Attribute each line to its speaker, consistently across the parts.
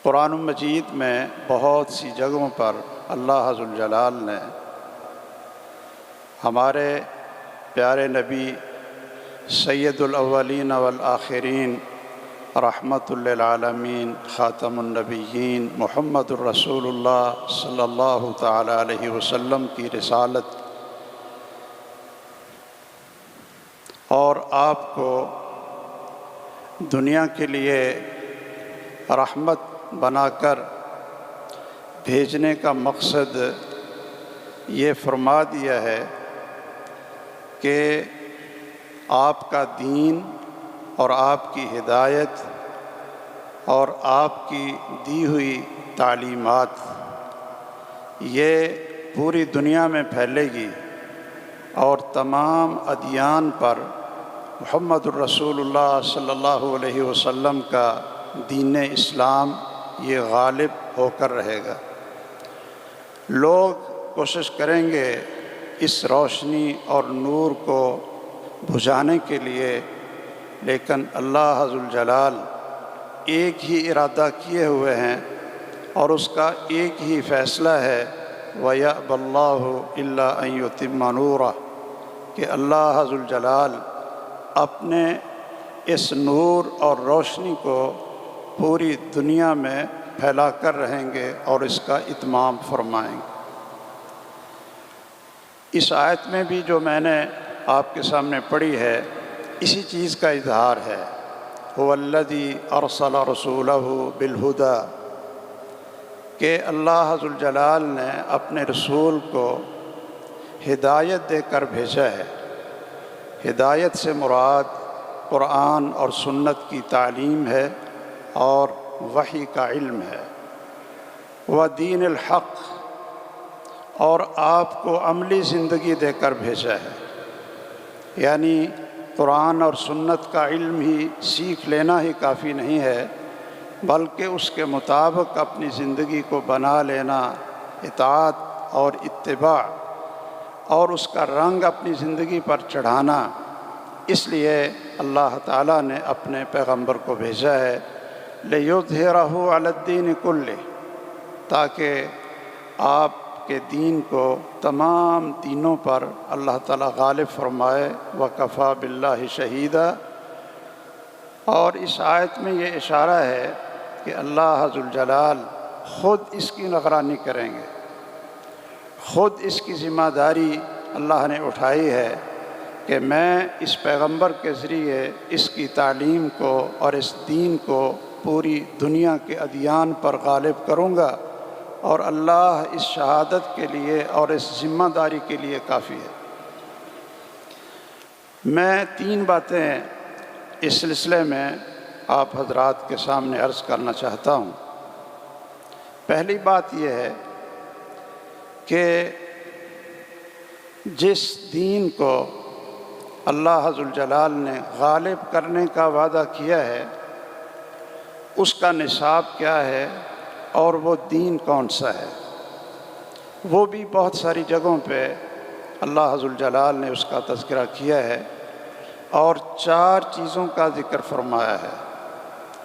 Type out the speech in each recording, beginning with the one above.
Speaker 1: قرآن مجید میں بہت سی جگہوں پر اللہ ذوالجلال نے ہمارے پیارے نبی سید الاولین والآخرین رحمت للعالمین خاتم النبیین محمد الرسول اللہ صلی اللہ تعالی علیہ وسلم کی رسالت اور آپ کو دنیا کے لیے رحمت بنا کر بھیجنے کا مقصد یہ فرما دیا ہے کہ آپ کا دین اور آپ کی ہدایت اور آپ کی دی ہوئی تعلیمات یہ پوری دنیا میں پھیلے گی اور تمام ادیان پر محمد الرسول اللہ صلی اللہ علیہ وسلم کا دین اسلام یہ غالب ہو کر رہے گا۔ لوگ کوشش کریں گے اس روشنی اور نور کو بجھانے کے لیے، لیکن اللہ ذوالجلال ایک ہی ارادہ کیے ہوئے ہیں اور اس کا ایک ہی فیصلہ ہے وَيَأْبَى اللَّهُ إِلَّا أَن يُتِمَّ نُورَهُ کہ اللہ ذوالجلال اپنے اس نور اور روشنی کو پوری دنیا میں پھیلا کر رہیں گے اور اس کا اتمام فرمائیں گے۔ اس آیت میں بھی جو میں نے آپ کے سامنے پڑھی ہے اسی چیز کا اظہار ہے۔ هُوَ الَّذِي أَرْسَلَ رَسُولَهُ بِالْهُدَى کہ اللہ ذوالجلال نے اپنے رسول کو ہدایت دے کر بھیجا ہے۔ ہدایت سے مراد قرآن اور سنت کی تعلیم ہے اور وحی کا علم ہے۔ وَدِينِ الْحَقِّ اور آپ کو عملی زندگی دے کر بھیجا ہے، یعنی قرآن اور سنت کا علم ہی سیکھ لینا ہی کافی نہیں ہے، بلکہ اس کے مطابق اپنی زندگی کو بنا لینا، اطاعت اور اتباع اور اس کا رنگ اپنی زندگی پر چڑھانا۔ اس لیے اللہ تعالیٰ نے اپنے پیغمبر کو بھیجا ہے لِيُظْهِرَهُ عَلَى الدِّينِ كُلِّهِ تاکہ آپ کے دین کو تمام دینوں پر اللہ تعالیٰ غالب فرمائے۔ وَكَفَى بِاللَّهِ شَهِيدًا اور اس آیت میں یہ اشارہ ہے کہ اللہ ذوالجلال خود اس کی نگرانی کریں گے، خود اس کی ذمہ داری اللہ نے اٹھائی ہے کہ میں اس پیغمبر کے ذریعے اس کی تعلیم کو اور اس دین کو پوری دنیا کے ادیان پر غالب کروں گا، اور اللہ اس شہادت کے لیے اور اس ذمہ داری کے لیے کافی ہے۔ میں 3 باتیں اس سلسلے میں آپ حضرات کے سامنے عرض کرنا چاہتا ہوں۔ پہلی بات یہ ہے کہ جس دین کو اللہ ذوالجلال نے غالب کرنے کا وعدہ کیا ہے اس کا نصاب کیا ہے اور وہ دین کون سا ہے، وہ بھی بہت ساری جگہوں پہ اللہ ذوالجلال نے اس کا تذکرہ کیا ہے اور 4 چیزوں کا ذکر فرمایا ہے۔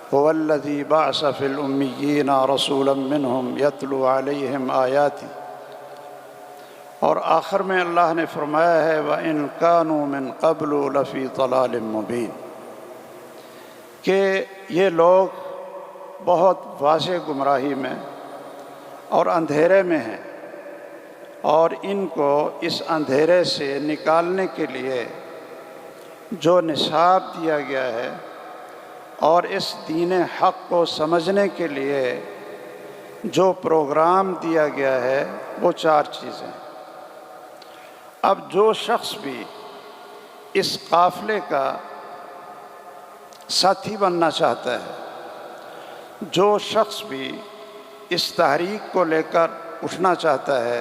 Speaker 1: هُوَ الَّذِي بَعَثَ فِي الْأُمِّيِّينَ رَسُولًا مِّنْهُمْ يَتْلُو عَلَيْهِمْ آيَاتِهِ اور آخر میں اللہ نے فرمایا ہے وَإِنْ كَانُوا مِنْ قَبْلُ لَفِي ضَلَالٍ مُّبِينٍ کہ یہ لوگ بہت واضح گمراہی میں اور اندھیرے میں ہیں، اور ان کو اس اندھیرے سے نکالنے کے لیے جو نصاب دیا گیا ہے اور اس دین حق کو سمجھنے کے لیے جو پروگرام دیا گیا ہے وہ 4 چیزیں۔ اب جو شخص بھی اس قافلے کا ساتھی بننا چاہتا ہے، جو شخص بھی اس تحریک کو لے کر اٹھنا چاہتا ہے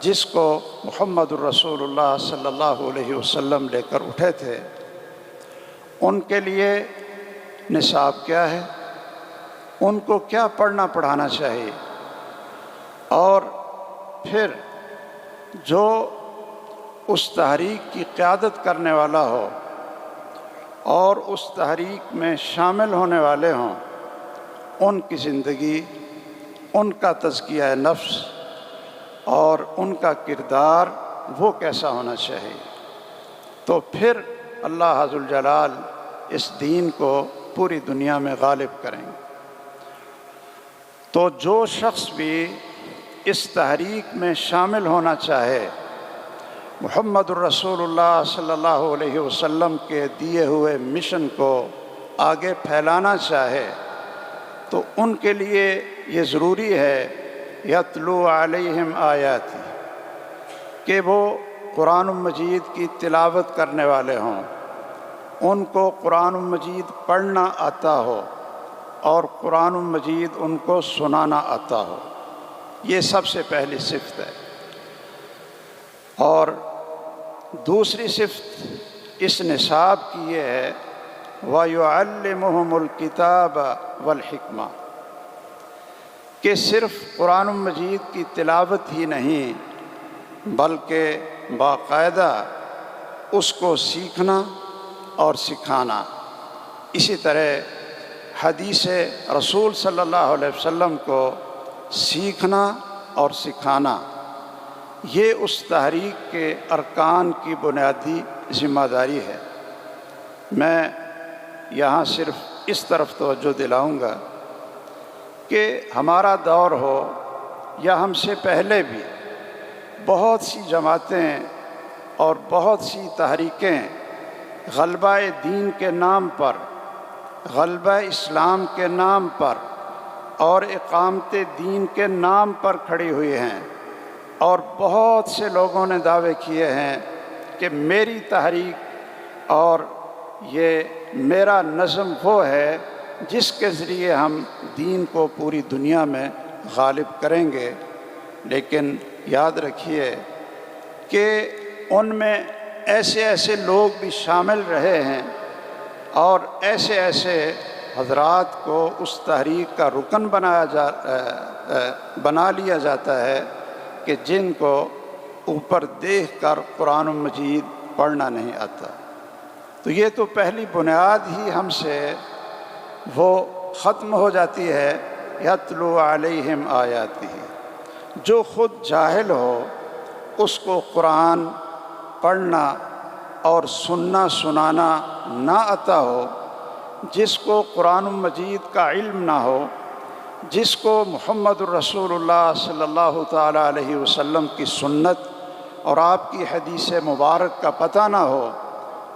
Speaker 1: جس کو محمد الرسول اللہ صلی اللہ علیہ وسلم لے کر اٹھے تھے، ان کے لیے نصاب کیا ہے، ان کو کیا پڑھنا پڑھانا چاہیے، اور پھر جو اس تحریک کی قیادت کرنے والا ہو اور اس تحریک میں شامل ہونے والے ہوں ان کی زندگی، ان کا تزکیہ نفس اور ان کا کردار وہ کیسا ہونا چاہیے، تو پھر اللہ ذوالجلال اس دین کو پوری دنیا میں غالب کریں گے۔ تو جو شخص بھی اس تحریک میں شامل ہونا چاہے، محمد الرسول اللہ صلی اللہ علیہ وسلم کے دیے ہوئے مشن کو آگے پھیلانا چاہے، تو ان کے لیے یہ ضروری ہے یتلو علیہم آیاتی، کہ وہ قرآن مجید کی تلاوت کرنے والے ہوں، ان کو قرآن مجید پڑھنا آتا ہو اور قرآن مجید ان کو سنانا آتا ہو۔ یہ سب سے پہلی صفت ہے۔ اور دوسری صفت اس نصاب کی یہ ہے وَيُعَلِّمُهُمُ الْكِتَابَ وَالْحِكْمَةَ، کہ صرف قرآن مجید کی تلاوت ہی نہیں بلکہ باقاعدہ اس کو سیکھنا اور سکھانا۔ اسی طرح حدیث رسول صلی اللہ علیہ وسلم کو سیکھنا اور سکھانا، یہ اس تحریک کے ارکان کی بنیادی ذمہ داری ہے۔ میں یہاں صرف اس طرف توجہ دلاؤں گا کہ ہمارا دور ہو یا ہم سے پہلے بھی بہت سی جماعتیں اور بہت سی تحریکیں غلبہ دین کے نام پر، غلبہ اسلام کے نام پر اور اقامت دین کے نام پر کھڑی ہوئی ہیں، اور بہت سے لوگوں نے دعوے کیے ہیں کہ میری تحریک اور یہ میرا نظم وہ ہے جس کے ذریعے ہم دین کو پوری دنیا میں غالب کریں گے۔ لیکن یاد رکھیے کہ ان میں ایسے ایسے لوگ بھی شامل رہے ہیں اور ایسے ایسے حضرات کو اس تحریک کا رکن بنا لیا جاتا ہے کہ جن کو اوپر دیکھ کر قرآن مجید پڑھنا نہیں آتا۔ تو یہ تو پہلی بنیاد ہی ہم سے وہ ختم ہو جاتی ہے، یتلو علیہم آیاتہ۔ جو خود جاہل ہو اس کو قرآن پڑھنا اور سننا سنانا نہ آتا ہو، جس کو قرآن مجید کا علم نہ ہو، جس کو محمد الرسول اللہ صلی اللہ تعالیٰ علیہ وسلم کی سنت اور آپ کی حدیث مبارک کا پتہ نہ ہو،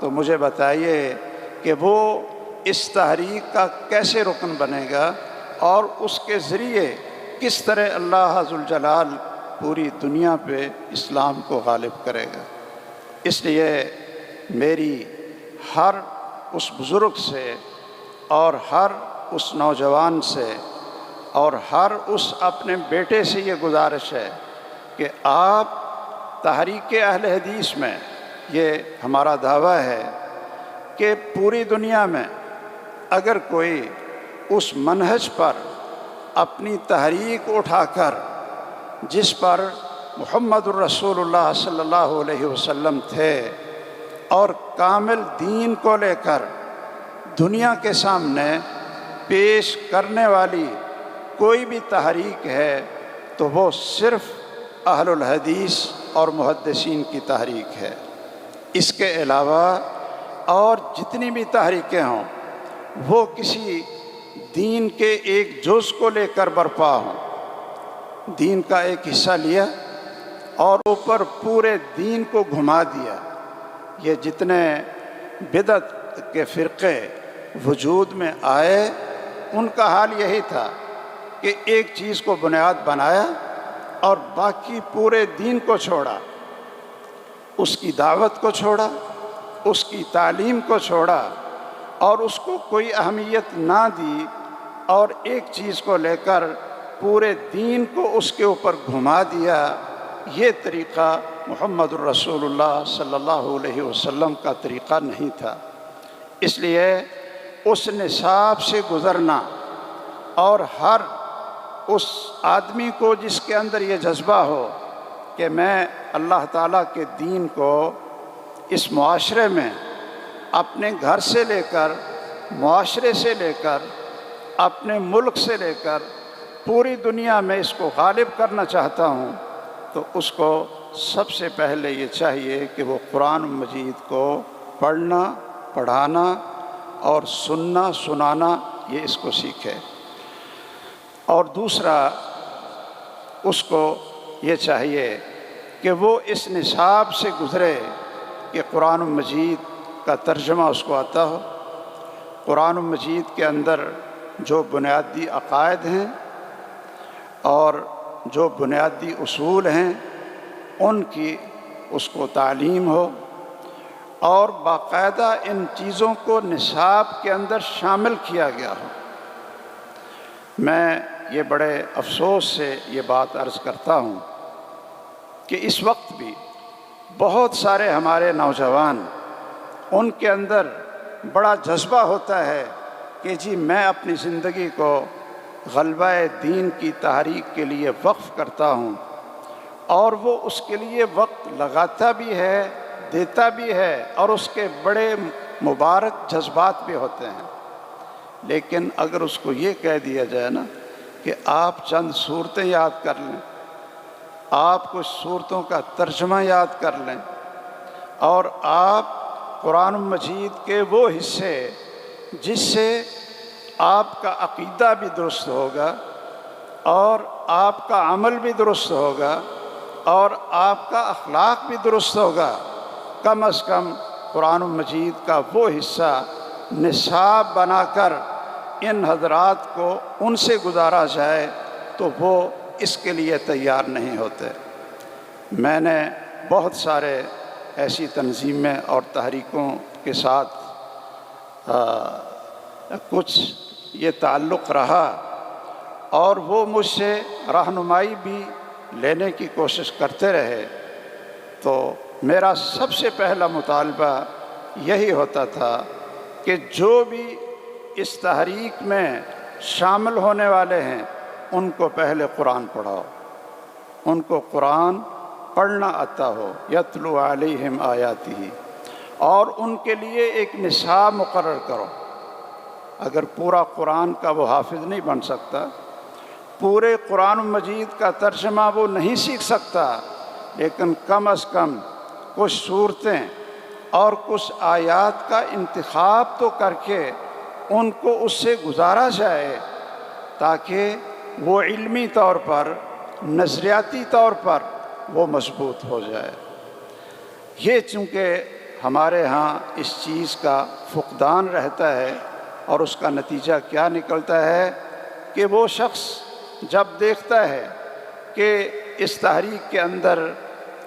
Speaker 1: تو مجھے بتائیے کہ وہ اس تحریک کا کیسے رکن بنے گا اور اس کے ذریعے کس طرح اللہ ذوالجلال پوری دنیا پہ اسلام کو غالب کرے گا۔ اس لیے میری ہر اس بزرگ سے اور ہر اس نوجوان سے اور ہر اس اپنے بیٹے سے یہ گزارش ہے کہ آپ تحریک اہل حدیث میں، یہ ہمارا دعویٰ ہے کہ پوری دنیا میں اگر کوئی اس منہج پر اپنی تحریک اٹھا کر جس پر محمد الرسول اللہ صلی اللہ علیہ وسلم تھے اور کامل دین کو لے کر دنیا کے سامنے پیش کرنے والی کوئی بھی تحریک ہے تو وہ صرف اہل الحدیث اور محدثین کی تحریک ہے۔ اس کے علاوہ اور جتنی بھی تحریکیں ہوں وہ کسی دین کے ایک جز کو لے کر برپا ہوں، دین کا ایک حصہ لیا اور اوپر پورے دین کو گھما دیا۔ یہ جتنے بدعت کے فرقے وجود میں آئے ان کا حال یہی تھا کہ ایک چیز کو بنیاد بنایا اور باقی پورے دین کو چھوڑا، اس کی دعوت کو چھوڑا، اس کی تعلیم کو چھوڑا اور اس کو کوئی اہمیت نہ دی، اور ایک چیز کو لے کر پورے دین کو اس کے اوپر گھما دیا۔ یہ طریقہ محمد الرسول اللہ صلی اللہ علیہ وسلم کا طریقہ نہیں تھا۔ اس لیے اس نصاب سے گزرنا اور ہر اس آدمی کو جس کے اندر یہ جذبہ ہو کہ میں اللہ تعالیٰ کے دین کو اس معاشرے میں اپنے گھر سے لے کر، معاشرے سے لے کر اپنے ملک سے لے کر پوری دنیا میں اس کو غالب کرنا چاہتا ہوں تو اس کو سب سے پہلے یہ چاہیے کہ وہ قرآن مجید کو پڑھنا، پڑھانا اور سننا، سنانا یہ اس کو سیکھے۔ اور دوسرا، اس کو یہ چاہیے کہ وہ اس نصاب سے گزرے کہ قرآن مجید کا ترجمہ اس کو آتا ہو، قرآن مجید کے اندر جو بنیادی عقائد ہیں اور جو بنیادی اصول ہیں ان کی اس کو تعلیم ہو، اور باقاعدہ ان چیزوں کو نصاب کے اندر شامل کیا گیا ہو۔ میں یہ بڑے افسوس سے یہ بات عرض کرتا ہوں کہ اس وقت بھی بہت سارے ہمارے نوجوان، ان کے اندر بڑا جذبہ ہوتا ہے کہ جی میں اپنی زندگی کو غلبہ دین کی تحریک کے لیے وقف کرتا ہوں، اور وہ اس کے لیے وقت لگاتا بھی ہے، دیتا بھی ہے، اور اس کے بڑے مبارک جذبات بھی ہوتے ہیں۔ لیکن اگر اس کو یہ کہہ دیا جائے نا کہ آپ چند صورتیں یاد کر لیں، آپ کچھ صورتوں کا ترجمہ یاد کر لیں، اور آپ قرآن مجید کے وہ حصے جس سے آپ کا عقیدہ بھی درست ہوگا اور آپ کا عمل بھی درست ہوگا اور آپ کا اخلاق بھی درست ہوگا، کم از کم قرآن مجید کا وہ حصہ نصاب بنا کر ان حضرات کو ان سے گزارا جائے تو وہ اس کے لیے تیار نہیں ہوتے۔ میں نے بہت سارے ایسی تنظیمیں اور تحریکوں کے ساتھ کچھ یہ تعلق رہا، اور وہ مجھ سے رہنمائی بھی لینے کی کوشش کرتے رہے، تو میرا سب سے پہلا مطالبہ یہی ہوتا تھا کہ جو بھی اس تحریک میں شامل ہونے والے ہیں ان کو پہلے قرآن پڑھاؤ، ان کو قرآن پڑھنا آتا ہو، یتلو علیہم آیاتہ، اور ان کے لیے ایک نصاب مقرر کرو۔ اگر پورا قرآن کا وہ حافظ نہیں بن سکتا، پورے قرآن مجید کا ترجمہ وہ نہیں سیکھ سکتا، لیکن کم از کم کچھ صورتیں اور کچھ آیات کا انتخاب تو کر کے ان کو اس سے گزارا جائے تاکہ وہ علمی طور پر، نظریاتی طور پر وہ مضبوط ہو جائے۔ یہ چونکہ ہمارے ہاں اس چیز کا فقدان رہتا ہے، اور اس کا نتیجہ کیا نکلتا ہے کہ وہ شخص جب دیکھتا ہے کہ اس تحریک کے اندر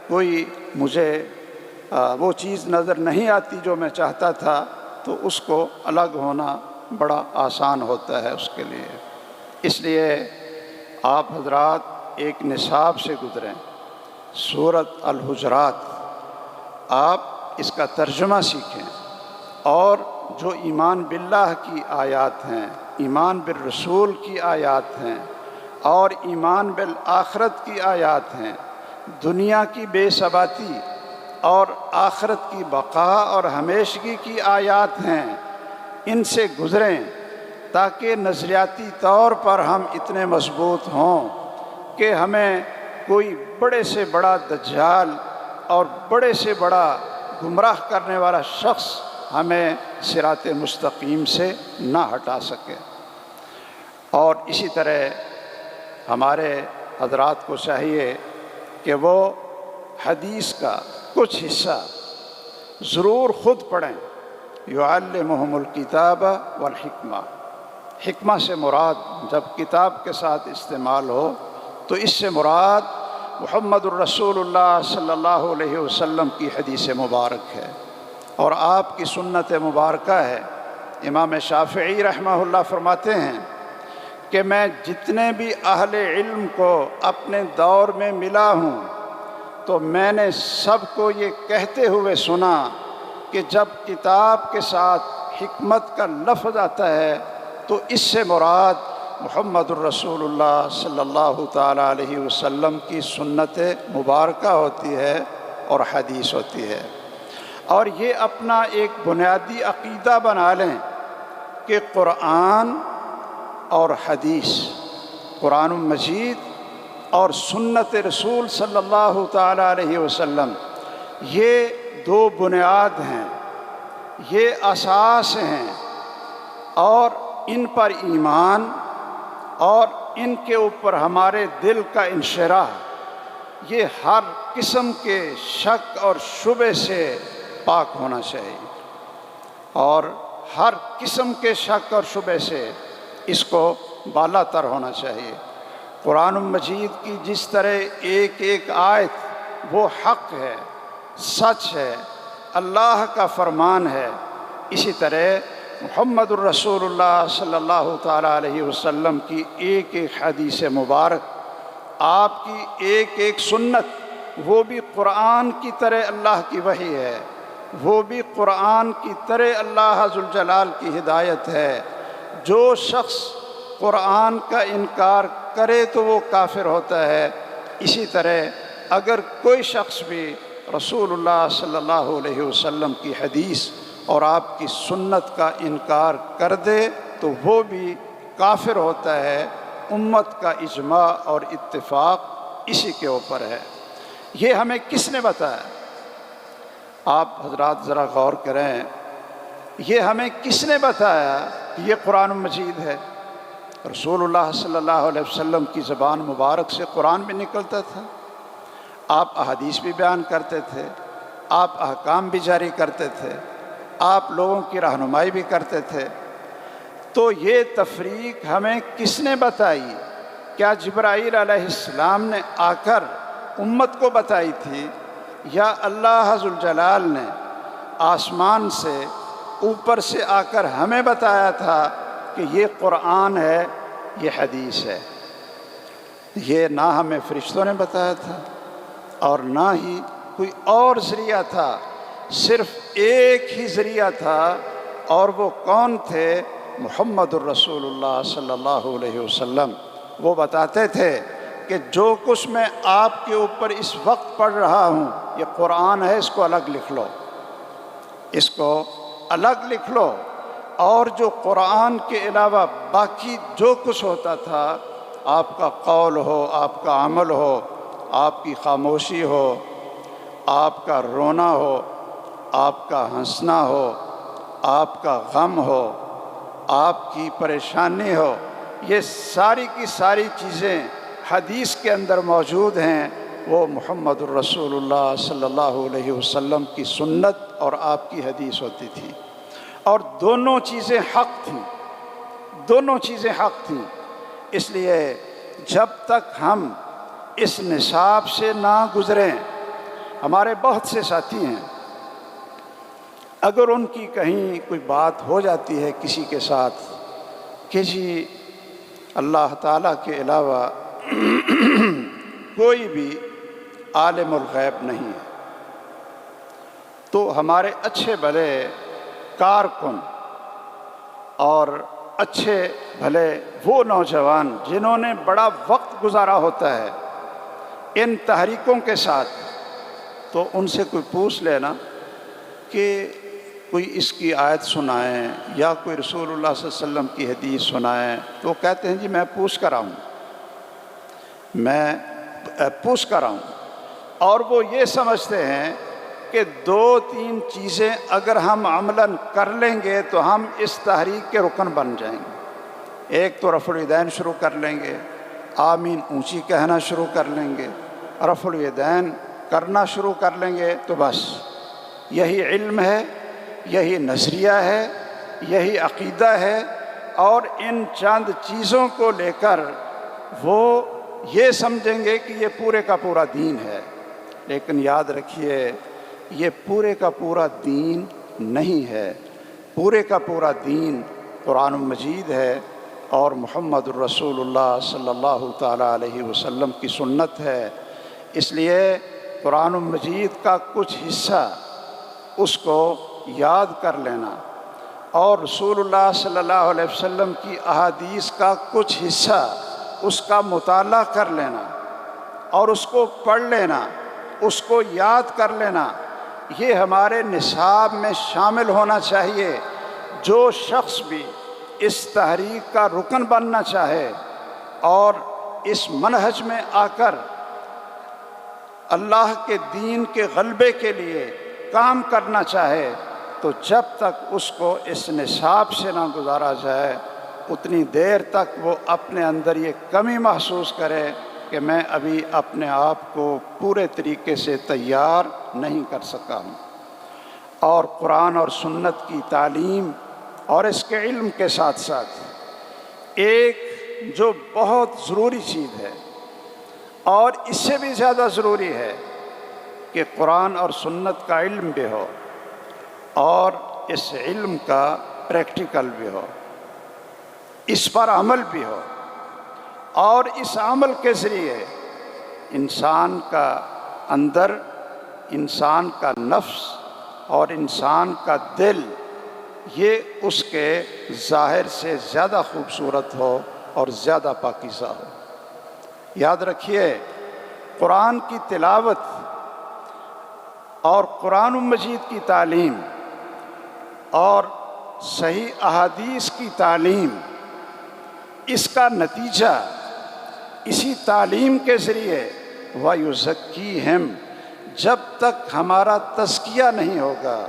Speaker 1: کوئی مجھے وہ چیز نظر نہیں آتی جو میں چاہتا تھا، تو اس کو الگ ہونا بڑا آسان ہوتا ہے اس کے لیے۔ اس لیے آپ حضرات ایک نصاب سے گزریں۔ سورۃ الحجرات آپ اس کا ترجمہ سیکھیں، اور جو ایمان باللہ کی آیات ہیں، ایمان بالرسول کی آیات ہیں، اور ایمان بالآخرت کی آیات ہیں، دنیا کی بے ثباتی اور آخرت کی بقا اور ہمیشگی کی آیات ہیں، ان سے گزریں تاکہ نظریاتی طور پر ہم اتنے مضبوط ہوں کہ ہمیں کوئی بڑے سے بڑا دجال اور بڑے سے بڑا گمراہ کرنے والا شخص ہمیں صراط مستقیم سے نہ ہٹا سکے۔ اور اسی طرح ہمارے حضرات کو چاہیے کہ وہ حدیث کا کچھ حصہ ضرور خود پڑھیں۔ یعلمہم الکتاب والحکمہ، حکمہ سے مراد جب کتاب کے ساتھ استعمال ہو تو اس سے مراد محمد الرسول اللہ صلی اللہ علیہ وسلم کی حدیث مبارک ہے اور آپ کی سنت مبارکہ ہے۔ امام شافعی رحمہ اللہ فرماتے ہیں کہ میں جتنے بھی اہل علم کو اپنے دور میں ملا ہوں تو میں نے سب کو یہ کہتے ہوئے سنا کہ جب کتاب کے ساتھ حکمت کا لفظ آتا ہے تو اس سے مراد محمد الرسول اللہ صلی اللہ تعالیٰ علیہ وسلم کی سنت مبارکہ ہوتی ہے اور حدیث ہوتی ہے۔ اور یہ اپنا ایک بنیادی عقیدہ بنا لیں کہ قرآن اور حدیث، قرآن مجید اور سنت رسول صلی اللہ تعالیٰ علیہ وسلم، یہ دو بنیاد ہیں، یہ اساس ہیں، اور ان پر ایمان اور ان کے اوپر ہمارے دل کا انشراح، یہ ہر قسم کے شک اور شبہ سے پاک ہونا چاہیے، اور ہر قسم کے شک اور شبہ سے اس کو بالا تر ہونا چاہیے۔ قرآن مجید کی جس طرح ایک ایک آیت وہ حق ہے، سچ ہے، اللہ کا فرمان ہے، اسی طرح محمد الرسول اللہ صلی اللہ تعالیٰ علیہ وسلم کی ایک ایک حدیث مبارک، آپ کی ایک ایک سنت، وہ بھی قرآن کی طرح اللہ کی وحی ہے، وہ بھی قرآن کی طرح اللہ ذوالجلال کی ہدایت ہے۔ جو شخص قرآن کا انکار کرے تو وہ کافر ہوتا ہے۔ اسی طرح اگر کوئی شخص بھی رسول اللہ صلی اللہ علیہ وسلم کی حدیث اور آپ کی سنت کا انکار کر دے تو وہ بھی کافر ہوتا ہے۔ امت کا اجماع اور اتفاق اسی کے اوپر ہے۔ یہ ہمیں کس نے بتایا؟ آپ حضرات ذرا غور کریں، یہ ہمیں کس نے بتایا کہ یہ قرآن مجید ہے؟ رسول اللہ صلی اللہ علیہ وسلم کی زبان مبارک سے قرآن بھی نکلتا تھا، آپ احادیث بھی بیان کرتے تھے، آپ احکام بھی جاری کرتے تھے، آپ لوگوں کی رہنمائی بھی کرتے تھے۔ تو یہ تفریق ہمیں کس نے بتائی؟ کیا جبرائیل علیہ السلام نے آ کر امت کو بتائی تھی، یا اللہ ذوالجلال نے آسمان سے اوپر سے آ کر ہمیں بتایا تھا کہ یہ قرآن ہے، یہ حدیث ہے؟ یہ نہ ہمیں فرشتوں نے بتایا تھا اور نہ ہی کوئی اور ذریعہ تھا، صرف ایک ہی ذریعہ تھا، اور وہ کون تھے؟ محمد الرسول اللہ صلی اللہ علیہ وسلم۔ وہ بتاتے تھے کہ جو کچھ میں آپ کے اوپر اس وقت پڑھ رہا ہوں یہ قرآن ہے، اس کو الگ لکھ لو، اس کو الگ لکھ لو، اور جو قرآن کے علاوہ باقی جو کچھ ہوتا تھا، آپ کا قول ہو، آپ کا عمل ہو، آپ کی خاموشی ہو، آپ کا رونا ہو، آپ کا ہنسنا ہو، آپ کا غم ہو، آپ کی پریشانی ہو، یہ ساری کی ساری چیزیں حدیث کے اندر موجود ہیں۔ وہ محمد الرسول اللہ صلی اللہ علیہ وسلم کی سنت اور آپ کی حدیث ہوتی تھی، اور دونوں چیزیں حق تھیں، دونوں چیزیں حق تھیں۔ اس لیے جب تک ہم اس نصاب سے نہ گزریں، ہمارے بہت سے ساتھی ہیں، اگر ان کی کہیں کوئی بات ہو جاتی ہے کسی کے ساتھ کہ جی اللہ تعالیٰ کے علاوہ کوئی بھی عالم الغیب نہیں ہے، تو ہمارے اچھے بھلے کارکن اور اچھے بھلے وہ نوجوان جنہوں نے بڑا وقت گزارا ہوتا ہے ان تحریکوں کے ساتھ، تو ان سے کوئی پوچھ لینا کہ کوئی اس کی آیت سنائیں یا کوئی رسول اللہ صلی اللہ علیہ وسلم کی حدیث سنائیں، تو وہ کہتے ہیں جی میں پوچھ کر آؤں، میں پوچھ کر آؤں، اور وہ یہ سمجھتے ہیں کہ دو تین چیزیں اگر ہم عملاً کر لیں گے تو ہم اس تحریک کے رکن بن جائیں گے۔ ایک تو رفع الیدین شروع کر لیں گے، آمین اونچی کہنا شروع کر لیں گے، رفع الیدین کرنا شروع کر لیں گے، تو بس یہی علم ہے، یہی نظریہ ہے، یہی عقیدہ ہے، اور ان چند چیزوں کو لے کر وہ یہ سمجھیں گے کہ یہ پورے کا پورا دین ہے۔ لیکن یاد رکھیے یہ پورے کا پورا دین نہیں ہے، پورے کا پورا دین قرآن مجید ہے اور محمد الرسول اللہ صلی اللہ تعالیٰ علیہ وسلم کی سنت ہے۔ اس لیے قرآن مجید کا کچھ حصہ اس کو یاد کر لینا، اور رسول اللہ صلی اللہ علیہ وسلم کی احادیث کا کچھ حصہ اس کا مطالعہ کر لینا اور اس کو پڑھ لینا، اس کو یاد کر لینا، یہ ہمارے نصاب میں شامل ہونا چاہیے۔ جو شخص بھی اس تحریک کا رکن بننا چاہے اور اس منہج میں آ کر اللہ کے دین کے غلبے کے لیے کام کرنا چاہے، تو جب تک اس کو اس نصاب سے نہ گزارا جائے اتنی دیر تک وہ اپنے اندر یہ کمی محسوس کرے کہ میں ابھی اپنے آپ کو پورے طریقے سے تیار نہیں کر سکا ہوں۔ اور قرآن اور سنت کی تعلیم اور اس کے علم کے ساتھ ساتھ ایک جو بہت ضروری چیز ہے اور اس سے بھی زیادہ ضروری ہے کہ قرآن اور سنت کا علم بھی ہو اور اس علم کا پریکٹیکل بھی ہو، اس پر عمل بھی ہو، اور اس عمل کے ذریعے انسان کا اندر، انسان کا نفس اور انسان کا دل یہ اس کے ظاہر سے زیادہ خوبصورت ہو اور زیادہ پاکیزہ ہو۔ یاد رکھیے، قرآن کی تلاوت اور قرآن مجید کی تعلیم اور صحیح احادیث کی تعلیم، اس کا نتیجہ اسی تعلیم کے ذریعے وَيُزَكِّيهِمْ، جب تک ہمارا تزکیہ نہیں ہوگا،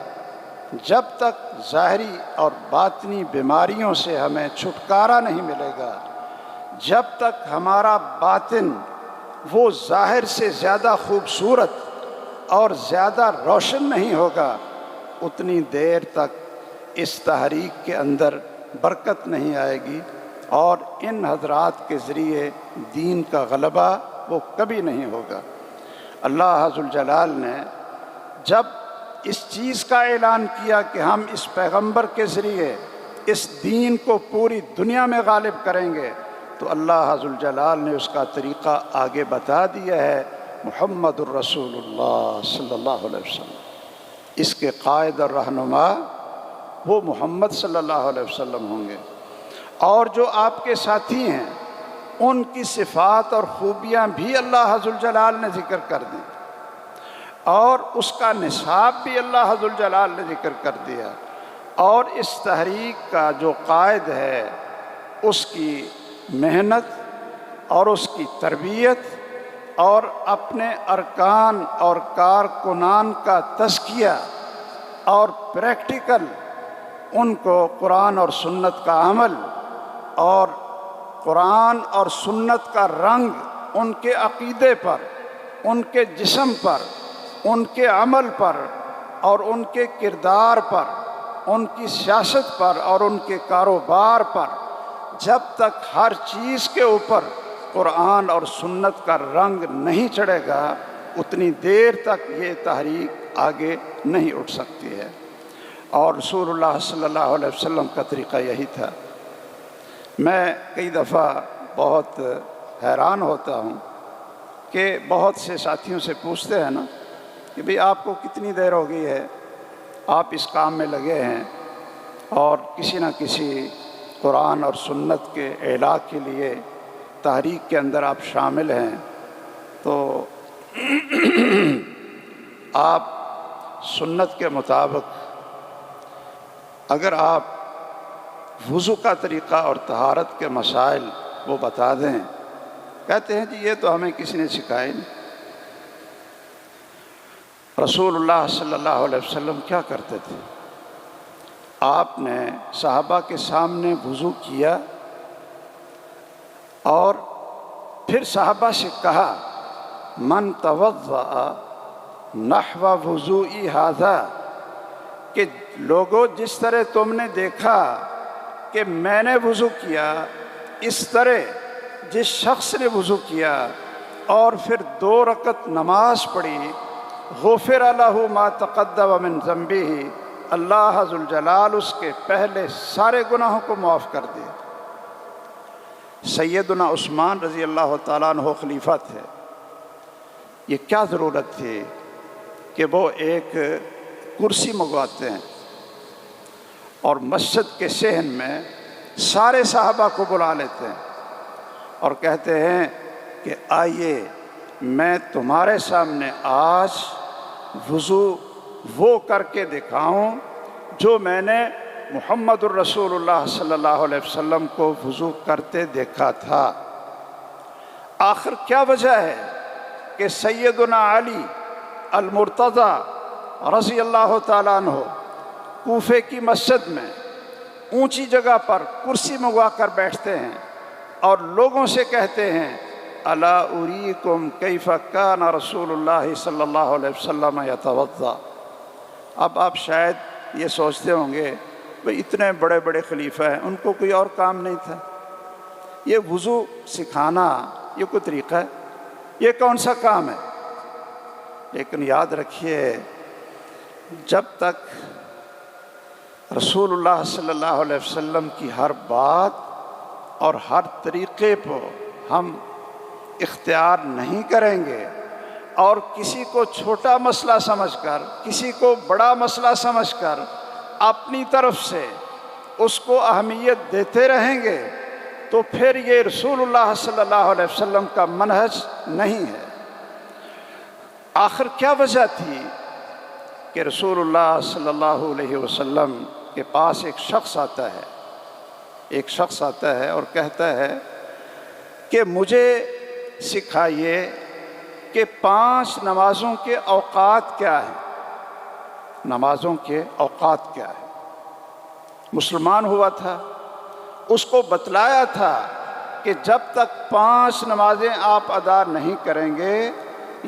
Speaker 1: جب تک ظاہری اور باطنی بیماریوں سے ہمیں چھٹکارا نہیں ملے گا، جب تک ہمارا باطن وہ ظاہر سے زیادہ خوبصورت اور زیادہ روشن نہیں ہوگا، اتنی دیر تک اس تحریک کے اندر برکت نہیں آئے گی، اور ان حضرات کے ذریعے دین کا غلبہ وہ کبھی نہیں ہوگا۔ اللہ ذوالجلال نے جب اس چیز کا اعلان کیا کہ ہم اس پیغمبر کے ذریعے اس دین کو پوری دنیا میں غالب کریں گے، تو اللہ ذوالجلال نے اس کا طریقہ آگے بتا دیا ہے، محمد الرسول اللہ صلی اللہ علیہ وسلم۔ اس کے قائد اور رہنما وہ محمد صلی اللہ علیہ وسلم ہوں گے، اور جو آپ کے ساتھی ہیں ان کی صفات اور خوبیاں بھی اللہ ذوالجلال نے ذکر کر دیں، اور اس کا نصاب بھی اللہ ذوالجلال نے ذکر کر دیا، اور اس تحریک کا جو قائد ہے اس کی محنت اور اس کی تربیت اور اپنے ارکان اور کارکنان کا تزکیہ اور پریکٹیکل ان کو قرآن اور سنت کا عمل اور قرآن اور سنت کا رنگ ان کے عقیدے پر، ان کے جسم پر، ان کے عمل پر اور ان کے کردار پر، ان کی سیاست پر اور ان کے کاروبار پر، جب تک ہر چیز کے اوپر قرآن اور سنت کا رنگ نہیں چڑھے گا اتنی دیر تک یہ تحریک آگے نہیں اٹھ سکتی ہے۔ اور رسول اللہ صلی اللہ علیہ وسلم کا طریقہ یہی تھا۔ میں کئی دفعہ بہت حیران ہوتا ہوں کہ بہت سے ساتھیوں سے پوچھتے ہیں نا کہ بھئی آپ کو کتنی دیر ہو گئی ہے آپ اس کام میں لگے ہیں اور کسی نہ کسی قرآن اور سنت کے اعلاء کے لیے تحریک کے اندر آپ شامل ہیں، تو آپ سنت کے مطابق اگر آپ وضو کا طریقہ اور طہارت کے مسائل وہ بتا دیں، کہتے ہیں جی یہ تو ہمیں کسی نے سکھائے نہیں۔ رسول اللہ صلی اللہ علیہ وسلم کیا کرتے تھے؟ آپ نے صحابہ کے سامنے وضو کیا اور پھر صحابہ سے کہا، من توضأ نحو وضوئی ھذا، کہ لوگوں جس طرح تم نے دیکھا کہ میں نے وضو کیا، اس طرح جس شخص نے وضو کیا اور پھر 2 رکعت نماز پڑھی، غفر لہ ما تقدم من ذنبہ، اللہ ذوالجلال اس کے پہلے سارے گناہوں کو معاف کر دیا۔ سیدنا عثمان رضی اللہ تعالیٰ عنہ خلیفہ تھے، یہ کیا ضرورت تھی کہ وہ ایک کرسی منگواتے ہیں اور مسجد کے صحن میں سارے صحابہ کو بلا لیتے ہیں اور کہتے ہیں کہ آئیے میں تمہارے سامنے آج وضو وہ کر کے دکھاؤں جو میں نے محمد الرسول اللہ صلی اللہ علیہ وسلم کو وضو کرتے دیکھا تھا۔ آخر کیا وجہ ہے کہ سیدنا علی المرتضیٰ رضی اللہ تعالیٰ عنہ کوفے کی مسجد میں اونچی جگہ پر کرسی منگوا کر بیٹھتے ہیں اور لوگوں سے کہتے ہیں الا اریکم کیف کان رسول اللہ صلی اللہ علیہ وسلم یتوضا۔ اب آپ شاید یہ سوچتے ہوں گے بھئی اتنے بڑے بڑے خلیفہ ہیں، ان کو کوئی اور کام نہیں تھا؟ یہ وضو سکھانا یہ کوئی طریقہ ہے؟ یہ کون سا کام ہے؟ لیکن یاد رکھیے، جب تک رسول اللہ صلی اللہ علیہ وسلم کی ہر بات اور ہر طریقے کو ہم اختیار نہیں کریں گے اور کسی کو چھوٹا مسئلہ سمجھ کر، کسی کو بڑا مسئلہ سمجھ کر اپنی طرف سے اس کو اہمیت دیتے رہیں گے تو پھر یہ رسول اللہ صلی اللہ علیہ وسلم کا منہج نہیں ہے۔ آخر کیا وجہ تھی کہ رسول اللہ صلی اللہ علیہ وسلم کے پاس ایک شخص آتا ہے اور کہتا ہے کہ مجھے سکھائیے کہ 5 نمازوں کے اوقات کیا ہیں، نمازوں کے اوقات کیا ہیں۔ مسلمان ہوا تھا، اس کو بتلایا تھا کہ جب تک 5 نمازیں آپ ادا نہیں کریں گے،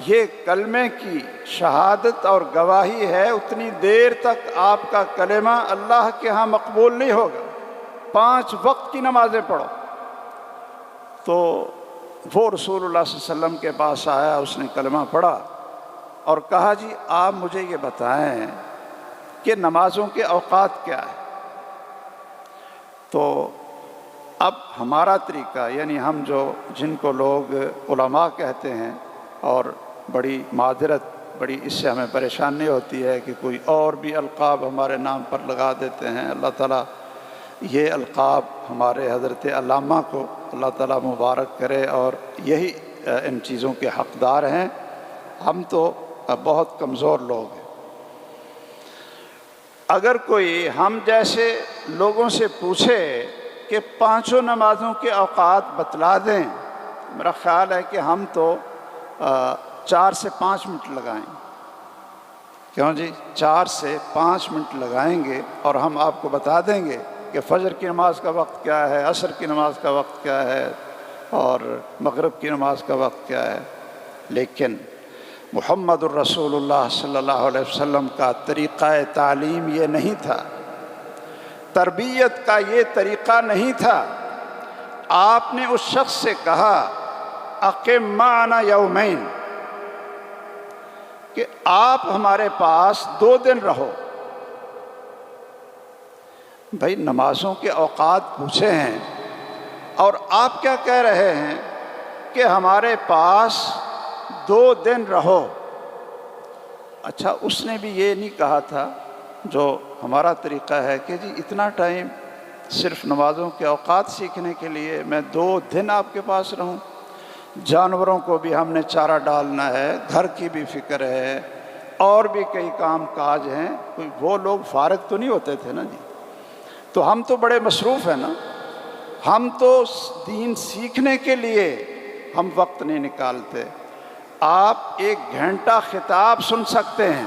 Speaker 1: یہ کلمے کی شہادت اور گواہی ہے، اتنی دیر تک آپ کا کلمہ اللہ کے ہاں مقبول نہیں ہوگا۔ 5 وقت کی نمازیں پڑھو۔ تو وہ رسول اللہ صلی اللہ علیہ وسلم کے پاس آیا، اس نے کلمہ پڑھا اور کہا جی آپ مجھے یہ بتائیں کہ نمازوں کے اوقات کیا ہے۔ تو اب ہمارا طریقہ، یعنی ہم جن کو لوگ علماء کہتے ہیں، اور بڑی معذرت، بڑی اس سے ہمیں پریشانی ہوتی ہے کہ کوئی اور بھی القاب ہمارے نام پر لگا دیتے ہیں۔ اللہ تعالیٰ یہ القاب ہمارے حضرت علامہ کو اللہ تعالیٰ مبارک کرے، اور یہی ان چیزوں کے حقدار ہیں۔ ہم تو بہت کمزور لوگ ہیں۔ اگر کوئی ہم جیسے لوگوں سے پوچھے کہ 5 نمازوں کے اوقات بتلا دیں، میرا خیال ہے کہ ہم تو 4 سے 5 منٹ لگائیں۔ کیوں جی؟ 4 سے 5 منٹ لگائیں گے اور ہم آپ کو بتا دیں گے کہ فجر کی نماز کا وقت کیا ہے، عصر کی نماز کا وقت کیا ہے، اور مغرب کی نماز کا وقت کیا ہے۔ لیکن محمد الرسول اللہ صلی اللہ علیہ وسلم کا طریقہ تعلیم یہ نہیں تھا، تربیت کا یہ طریقہ نہیں تھا۔ آپ نے اس شخص سے کہا اقم معنا یومین، کہ آپ ہمارے پاس 2 دن رہو۔ بھائی نمازوں کے اوقات پوچھے ہیں اور آپ کیا کہہ رہے ہیں کہ ہمارے پاس 2 دن رہو۔ اچھا، اس نے بھی یہ نہیں کہا تھا جو ہمارا طریقہ ہے کہ جی اتنا ٹائم صرف نمازوں کے اوقات سیکھنے کے لیے میں 2 دن آپ کے پاس رہوں۔ جانوروں کو بھی ہم نے چارہ ڈالنا ہے، گھر کی بھی فکر ہے، اور بھی کئی کام کاج ہیں۔ کوئی وہ لوگ فارغ تو نہیں ہوتے تھے نا جی، تو ہم تو بڑے مصروف ہیں نا۔ ہم تو دین سیکھنے کے لیے ہم وقت نہیں نکالتے۔ آپ 1 گھنٹہ خطاب سن سکتے ہیں،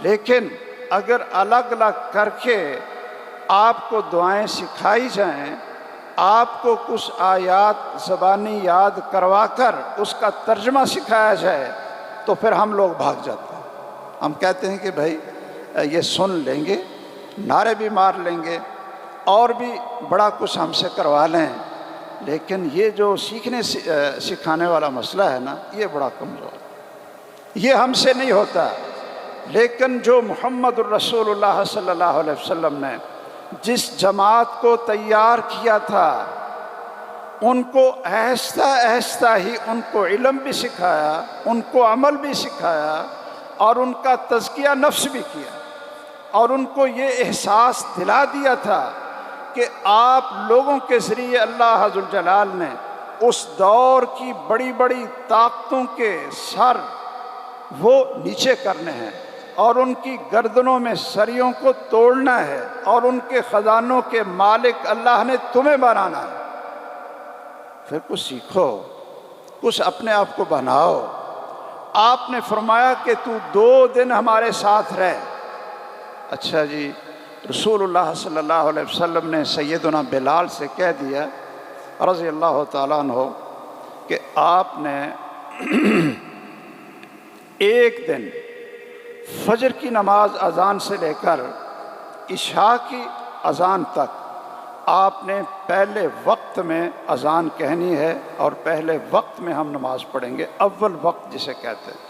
Speaker 1: لیکن اگر الگ الگ کر کے آپ کو دعائیں سکھائی جائیں، آپ کو کچھ آیات زبانی یاد کروا کر اس کا ترجمہ سکھایا جائے، تو پھر ہم لوگ بھاگ جاتے ہیں۔ ہم کہتے ہیں کہ بھائی یہ سن لیں گے، نعرے بھی مار لیں گے، اور بھی بڑا کچھ ہم سے کروا لیں، لیکن یہ جو سیکھنے سکھانے والا مسئلہ ہے نا، یہ بڑا کمزور ہے، یہ ہم سے نہیں ہوتا۔ لیکن جو محمد الرسول اللہ صلی اللہ علیہ وسلم نے جس جماعت کو تیار کیا تھا، ان کو آہستہ آہستہ ہی ان کو علم بھی سکھایا، ان کو عمل بھی سکھایا، اور ان کا تزکیہ نفس بھی کیا، اور ان کو یہ احساس دلا دیا تھا کہ آپ لوگوں کے ذریعے اللہ ذوالجلال نے اس دور کی بڑی بڑی طاقتوں کے سر وہ نیچے کرنے ہیں، اور ان کی گردنوں میں سریوں کو توڑنا ہے، اور ان کے خزانوں کے مالک اللہ نے تمہیں بنانا ہے۔ پھر کچھ سیکھو، کچھ اپنے آپ کو بناؤ۔ آپ نے فرمایا کہ تو 2 دن ہمارے ساتھ رہ۔ اچھا جی، رسول اللہ صلی اللہ علیہ وسلم نے سیدنا بلال سے کہہ دیا رضی اللہ تعالیٰ عنہ کہ آپ نے ایک دن فجر کی نماز اذان سے لے کر عشاء کی اذان تک آپ نے پہلے وقت میں اذان کہنی ہے، اور پہلے وقت میں ہم نماز پڑھیں گے، اول وقت جسے کہتے ہیں۔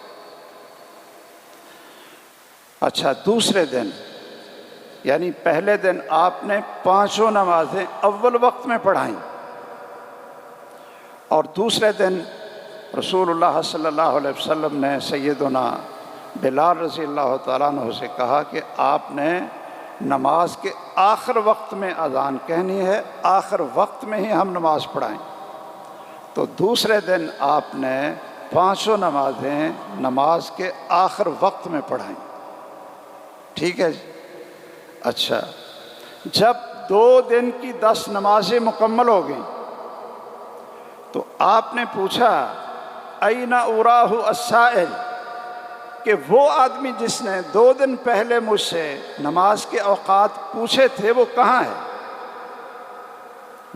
Speaker 1: اچھا، دوسرے دن یعنی پہلے دن آپ نے 5 نمازیں اول وقت میں پڑھائیں، اور دوسرے دن رسول اللہ صلی اللہ علیہ وسلم نے سیدنا بلال رضی اللہ تعالیٰ عنہ سے کہا کہ آپ نے نماز کے آخر وقت میں اذان کہنی ہے، آخر وقت میں ہی ہم نماز پڑھائیں۔ تو دوسرے دن آپ نے 5 نمازیں نماز کے آخر وقت میں پڑھائیں۔ ٹھیک ہے جی؟ اچھا، جب 2 دن کی 10 نمازیں مکمل ہو گئیں تو آپ نے پوچھا اَیْنَ أُرَاهُ السَّائِلُ، کہ وہ آدمی جس نے 2 دن پہلے مجھ سے نماز کے اوقات پوچھے تھے وہ کہاں ہے؟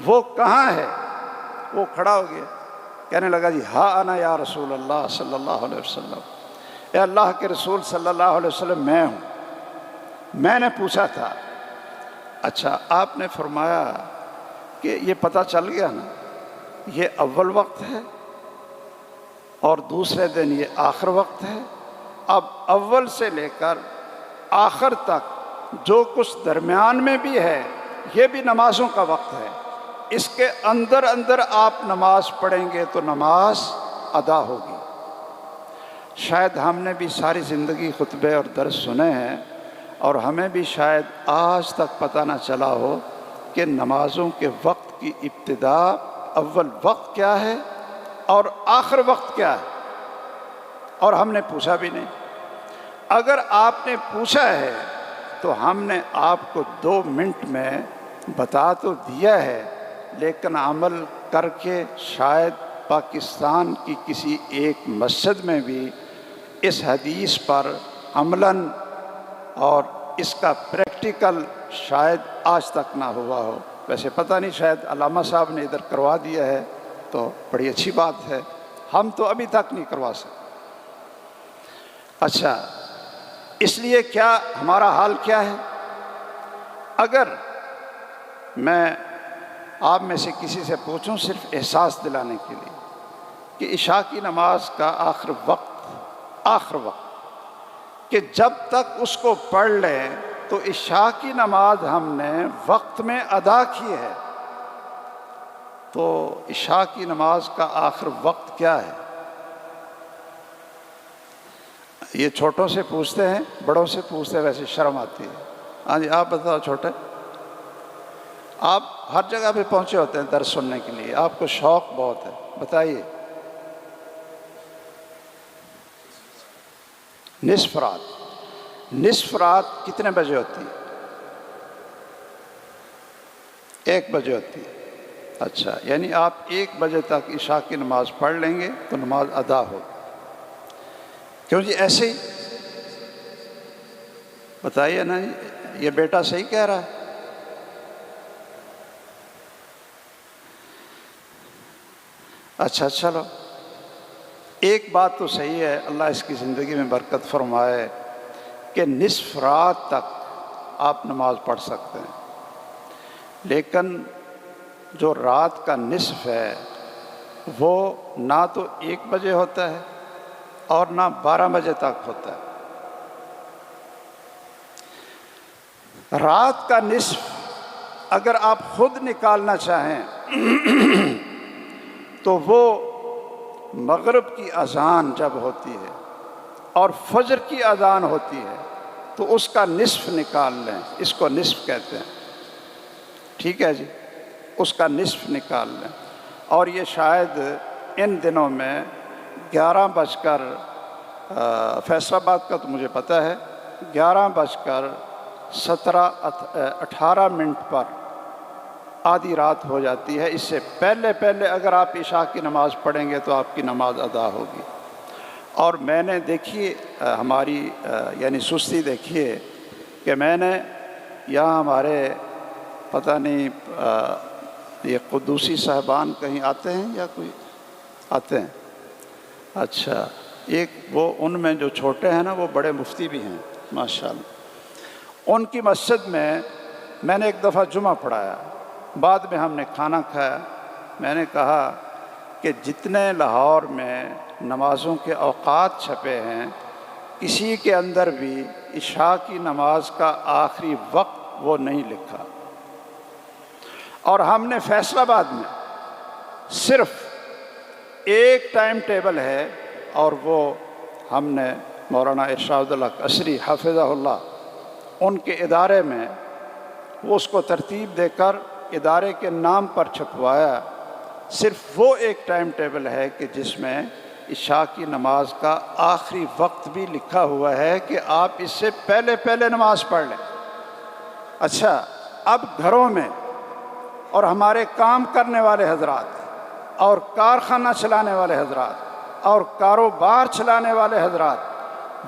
Speaker 1: وہ کہاں ہے؟ وہ کھڑا ہو گیا، کہنے لگا جی ہاں انا یا رسول اللہ صلی اللہ علیہ وسلم، اے اللہ کے رسول صلی اللہ علیہ وسلم، میں ہوں، میں نے پوچھا تھا۔ اچھا، آپ نے فرمایا کہ یہ پتہ چل گیا نا، یہ اول وقت ہے اور دوسرے دن یہ آخر وقت ہے۔ اب اول سے لے کر آخر تک جو کچھ درمیان میں بھی ہے یہ بھی نمازوں کا وقت ہے، اس کے اندر اندر آپ نماز پڑھیں گے تو نماز ادا ہوگی۔ شاید ہم نے بھی ساری زندگی خطبے اور درس سنے ہیں، اور ہمیں بھی شاید آج تک پتہ نہ چلا ہو کہ نمازوں کے وقت کی ابتدا، اول وقت کیا ہے اور آخر وقت کیا ہے، اور ہم نے پوچھا بھی نہیں۔ اگر آپ نے پوچھا ہے تو ہم نے آپ کو 2 منٹ میں بتا تو دیا ہے، لیکن عمل کر کے شاید پاکستان کی کسی ایک مسجد میں بھی اس حدیث پر عملاً اور اس کا پریکٹیکل شاید آج تک نہ ہوا ہو۔ ویسے پتہ نہیں، شاید علامہ صاحب نے ادھر کروا دیا ہے تو بڑی اچھی بات ہے، ہم تو ابھی تک نہیں کروا سکتے۔ اچھا، اس لیے کیا ہمارا حال کیا ہے؟ اگر میں آپ میں سے کسی سے پوچھوں صرف احساس دلانے کے لیے کہ عشاء کی نماز کا آخر وقت کہ جب تک اس کو پڑھ لیں تو عشاء کی نماز ہم نے وقت میں ادا کی ہے، تو عشاء کی نماز کا آخر وقت کیا ہے؟ یہ چھوٹوں سے پوچھتے ہیں، بڑوں سے پوچھتے ہیں، ویسے شرم آتی ہے۔ ہاں جی، آپ بتاؤ چھوٹے، آپ ہر جگہ پہ پہنچے ہوتے ہیں درس سننے کے لیے، آپ کو شوق بہت ہے، بتائیے۔ نصف رات کتنے بجے ہوتی ہے؟ 1 بجے ہوتی ہے۔ اچھا، یعنی آپ 1 بجے تک عشاء کی نماز پڑھ لیں گے تو نماز ادا ہو۔ کیوں جی ایسے ہی؟ بتائیے نا، یہ بیٹا صحیح کہہ رہا ہے؟ اچھا چلو، ایک بات تو صحیح ہے، اللہ اس کی زندگی میں برکت فرمائے کہ نصف رات تک آپ نماز پڑھ سکتے ہیں، لیکن جو رات کا نصف ہے وہ نہ تو 1 بجے ہوتا ہے اور نہ 12 بجے تک ہوتا ہے۔ رات کا نصف اگر آپ خود نکالنا چاہیں تو وہ مغرب کی اذان جب ہوتی ہے اور فجر کی اذان ہوتی ہے تو اس کا نصف نکال لیں، اس کو نصف کہتے ہیں۔ ٹھیک ہے جی، اس کا نصف نکال لیں، اور یہ شاید ان دنوں میں 11 بج کر فیصل آباد کا تو مجھے پتہ ہے 11:18 پر آدھی رات ہو جاتی ہے۔ اس سے پہلے اگر آپ عشاء کی نماز پڑھیں گے تو آپ کی نماز ادا ہوگی۔ اور میں نے دیکھیے ہماری یعنی سستی دیکھیے کہ میں نے یہاں ہمارے پتہ نہیں یہ قدوسی صاحبان کہیں آتے ہیں یا کوئی آتے ہیں؟ اچھا، ایک وہ ان میں جو چھوٹے ہیں نا وہ بڑے مفتی بھی ہیں ماشاءاللہ۔ ان کی مسجد میں نے ایک دفعہ جمعہ پڑھایا، بعد میں ہم نے کھانا کھایا۔ میں نے کہا کہ جتنے لاہور میں نمازوں کے اوقات چھپے ہیں کسی کے اندر بھی عشاء کی نماز کا آخری وقت وہ نہیں لکھا، اور ہم نے فیصل آباد میں صرف ایک ٹائم ٹیبل ہے، اور وہ ہم نے مولانا ارشاد اللہ قصری حافظہ اللہ ان کے ادارے میں وہ اس کو ترتیب دے کر ادارے کے نام پر چھپوایا۔ صرف وہ ایک ٹائم ٹیبل ہے کہ جس میں عشاء کی نماز کا آخری وقت بھی لکھا ہوا ہے کہ آپ اس سے پہلے نماز پڑھ لیں۔ اچھا، اب گھروں میں اور ہمارے کام کرنے والے حضرات اور کارخانہ چلانے والے حضرات اور کاروبار چلانے والے حضرات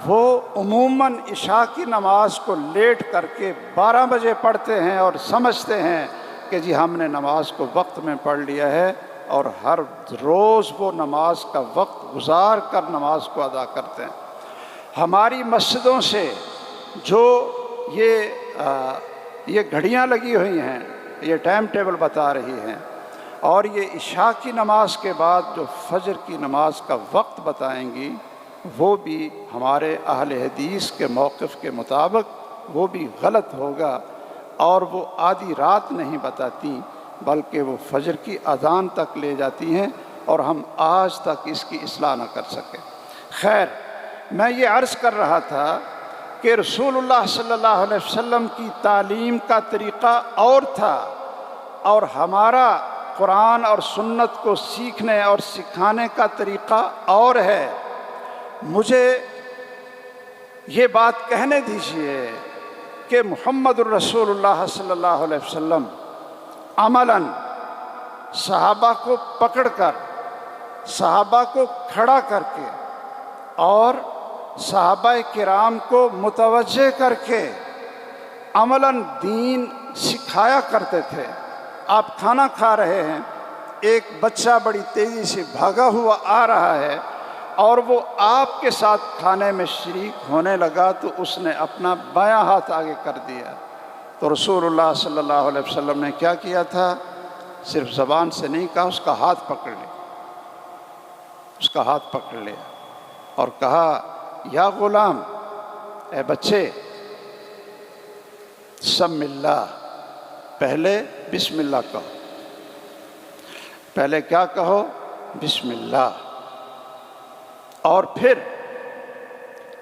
Speaker 1: وہ عموماً عشاء کی نماز کو لیٹ کر کے 12 بجے پڑھتے ہیں اور سمجھتے ہیں کہ جی ہم نے نماز کو وقت میں پڑھ لیا ہے، اور ہر روز وہ نماز کا وقت گزار کر نماز کو ادا کرتے ہیں۔ ہماری مسجدوں سے جو یہ گھڑیاں لگی ہوئی ہیں، یہ ٹائم ٹیبل بتا رہی ہیں، اور یہ عشاء کی نماز کے بعد جو فجر کی نماز کا وقت بتائیں گی وہ بھی ہمارے اہل حدیث کے موقف کے مطابق وہ بھی غلط ہوگا، اور وہ آدھی رات نہیں بتاتی بلکہ وہ فجر کی اذان تک لے جاتی ہیں، اور ہم آج تک اس کی اصلاح نہ کر سکے۔ خیر، میں یہ عرض کر رہا تھا کہ رسول اللہ صلی اللہ علیہ وسلم کی تعلیم کا طریقہ اور تھا، اور ہمارا قرآن اور سنت کو سیکھنے اور سکھانے کا طریقہ اور ہے۔ مجھے یہ بات کہنے دیجئے کہ محمد الرسول اللہ صلی اللہ علیہ وسلم عملاً صحابہ کو پکڑ کر، صحابہ کو کھڑا کر کے اور صحابہ کرام کو متوجہ کر کے عملاً دین سکھایا کرتے تھے۔ آپ کھانا کھا رہے ہیں، ایک بچہ بڑی تیزی سے بھاگا ہوا آ رہا ہے اور وہ آپ کے ساتھ کھانے میں شریک ہونے لگا تو اس نے اپنا بایاں ہاتھ آگے کر دیا، تو رسول اللہ صلی اللہ علیہ وسلم نے کیا کیا تھا؟ صرف زبان سے نہیں کہا، اس کا ہاتھ پکڑ لیا، اس کا ہاتھ پکڑ لیا اور کہا یا غلام، اے بچے، سم اللہ، پہلے بسم اللہ کہو، پہلے کیا کہو؟ بسم اللہ، اور پھر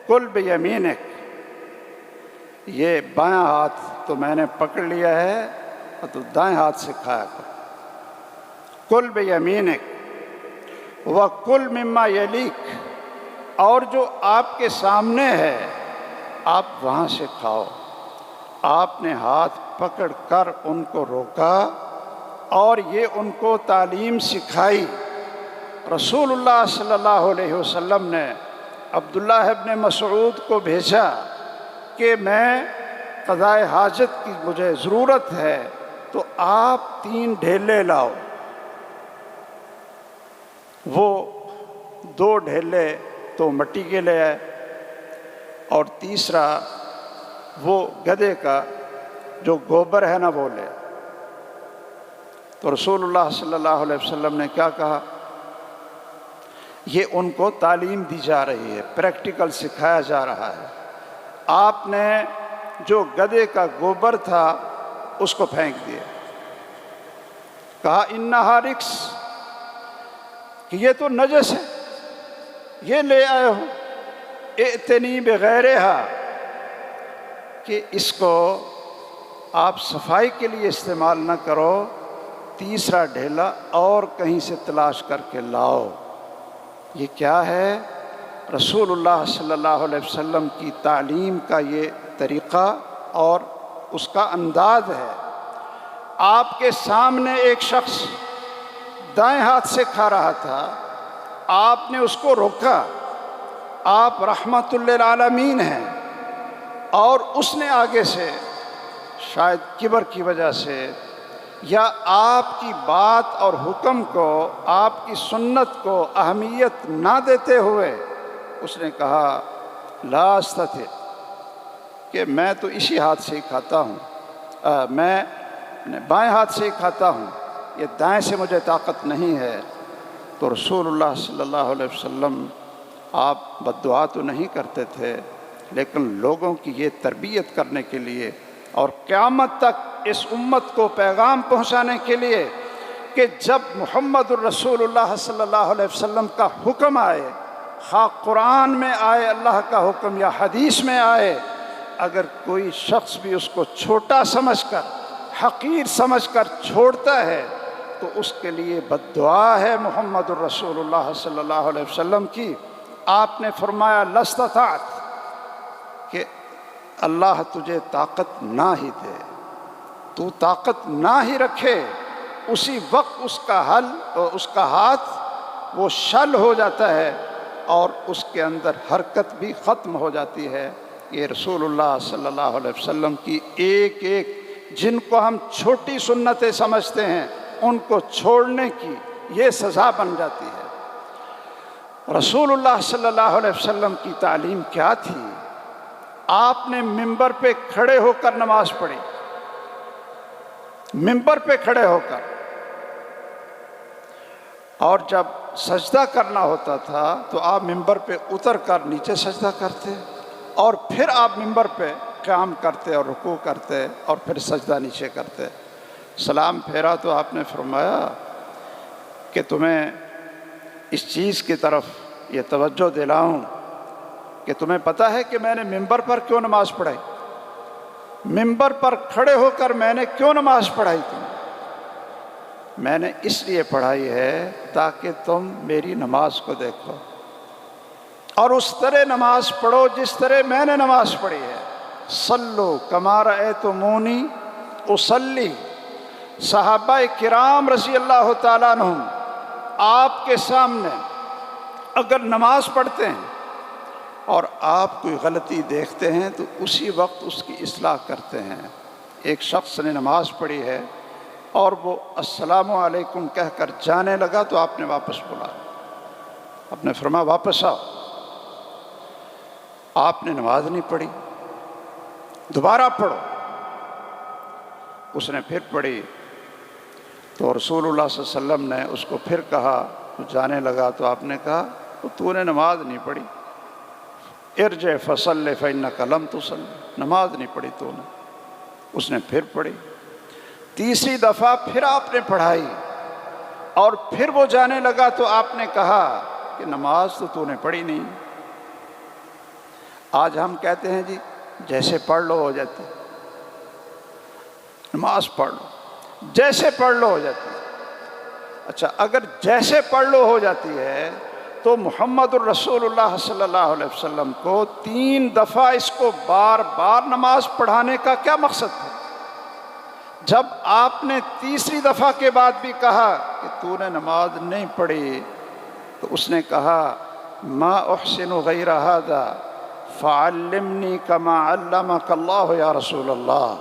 Speaker 1: کل بیمینک، یہ بایاں ہاتھ تو میں نے پکڑ لیا ہے تو دائیں ہاتھ سے کھایا کرو، کل بیمینک وکل مما یلیک، اور جو آپ کے سامنے ہے آپ وہاں سے کھاؤ۔ آپ نے ہاتھ پکڑ کر ان کو روکا اور یہ ان کو تعلیم سکھائی۔ رسول اللہ صلی اللہ علیہ وسلم نے عبداللہ ابن مسعود کو بھیجا کہ میں قضاء حاجت کی مجھے ضرورت ہے تو آپ 3 ڈھیلے لاؤ۔ وہ 2 ڈھیلے تو مٹی کے لے آئے اور تیسرا وہ گدھے کا جو گوبر ہے نا وہ لے۔ تو رسول اللہ صلی اللہ علیہ وسلم نے کیا کہا؟ یہ ان کو تعلیم دی جا رہی ہے، پریکٹیکل سکھایا جا رہا ہے۔ آپ نے جو گدھے کا گوبر تھا اس کو پھینک دیا، کہا انہا رکس، کہ یہ تو نجس ہے، یہ لے آئے ہو، ائتنی بغیرہا، کہ اس کو آپ صفائی کے لیے استعمال نہ کرو، تیسرا ڈھیلا اور کہیں سے تلاش کر کے لاؤ۔ یہ کیا ہے؟ رسول اللہ صلی اللہ علیہ وسلم کی تعلیم کا یہ طریقہ اور اس کا انداز ہے۔ آپ کے سامنے ایک شخص دائیں ہاتھ سے کھا رہا تھا، آپ نے اس کو روکا، آپ رحمت للعالمین ہیں، اور اس نے آگے سے شاید کبر کی وجہ سے یا آپ کی بات اور حکم کو، آپ کی سنت کو اہمیت نہ دیتے ہوئے اس نے کہا لا استطع، کہ میں تو اسی ہاتھ سے ہی کھاتا ہوں، میں بائیں ہاتھ سے ہی کھاتا ہوں، یہ دائیں سے مجھے طاقت نہیں ہے۔ تو رسول اللہ صلی اللہ علیہ وسلم آپ بد دعا تو نہیں کرتے تھے، لیکن لوگوں کی یہ تربیت کرنے کے لیے اور قیامت تک اس امت کو پیغام پہنچانے کے لیے کہ جب محمد الرسول اللہ صلی اللہ علیہ وسلم کا حکم آئے، خواہ قرآن میں آئے اللہ کا حکم یا حدیث میں آئے، اگر کوئی شخص بھی اس کو چھوٹا سمجھ کر، حقیر سمجھ کر چھوڑتا ہے تو اس کے لیے بد دعا ہے محمد الرسول اللہ صلی اللہ علیہ وسلم کی۔ آپ نے فرمایا لاستطعت، کہ اللہ تجھے طاقت نہ ہی دے، تو طاقت نہ ہی رکھے، اسی وقت اس کا حل اور اس کا ہاتھ وہ شل ہو جاتا ہے اور اس کے اندر حرکت بھی ختم ہو جاتی ہے۔ یہ رسول اللہ صلی اللہ علیہ وسلم کی ایک ایک، جن کو ہم چھوٹی سنتیں سمجھتے ہیں، ان کو چھوڑنے کی یہ سزا بن جاتی ہے۔ رسول اللہ صلی اللہ علیہ وسلم کی تعلیم کیا تھی؟ آپ نے ممبر پہ کھڑے ہو کر نماز پڑھی، ممبر پہ کھڑے ہو کر، اور جب سجدہ کرنا ہوتا تھا تو آپ ممبر پہ اتر کر نیچے سجدہ کرتے، اور پھر آپ ممبر پہ قیام کرتے اور رکوع کرتے اور پھر سجدہ نیچے کرتے۔ سلام پھیرا تو آپ نے فرمایا کہ تمہیں اس چیز کی طرف یہ توجہ دلاؤں کہ تمہیں پتہ ہے کہ میں نے ممبر پر کیوں نماز پڑھائی، ممبر پر کھڑے ہو کر میں نے کیوں نماز پڑھائی تم؟ میں نے اس لیے پڑھائی ہے تاکہ تم میری نماز کو دیکھو اور اس طرح نماز پڑھو جس طرح میں نے نماز پڑھی ہے۔ صلو کما رأیتمونی اصلی۔ صحابہ کرام رضی اللہ تعالیٰ عنہم آپ کے سامنے اگر نماز پڑھتے ہیں اور آپ کوئی غلطی دیکھتے ہیں تو اسی وقت اس کی اصلاح کرتے ہیں۔ ایک شخص نے نماز پڑھی ہے اور وہ السلام علیکم کہہ کر جانے لگا تو آپ نے واپس بلایا، آپ نے فرمایا واپس آؤ، آپ نے نماز نہیں پڑھی، دوبارہ پڑھو۔ اس نے پھر پڑھی تو رسول اللہ صلی اللہ علیہ وسلم نے اس کو پھر کہا، تو جانے لگا تو آپ نے کہا تو نے نماز نہیں پڑھی، ارجع فصلی فإنک لم تصلی، نماز نہیں پڑھی تو نے۔ اس نے پھر پڑھی، تیسری دفعہ پھر آپ نے پڑھائی اور پھر وہ جانے لگا تو آپ نے کہا کہ نماز تو نے پڑھی نہیں۔ آج ہم کہتے ہیں جی جیسے پڑھ لو ہو جاتی، نماز پڑھ لو جیسے پڑھ لو ہو جاتی ہے۔ اچھا اگر جیسے پڑھ لو ہو جاتی ہے تو محمد الرسول اللہ صلی اللہ علیہ وسلم کو 3 دفعہ اس کو بار بار نماز پڑھانے کا کیا مقصد تھا؟ جب آپ نے تیسری دفعہ کے بعد بھی کہا کہ تو نے نماز نہیں پڑھی تو اس نے کہا ما احسن غیر ھذا فعلمنی کما علمک اللہ یا رسول اللہ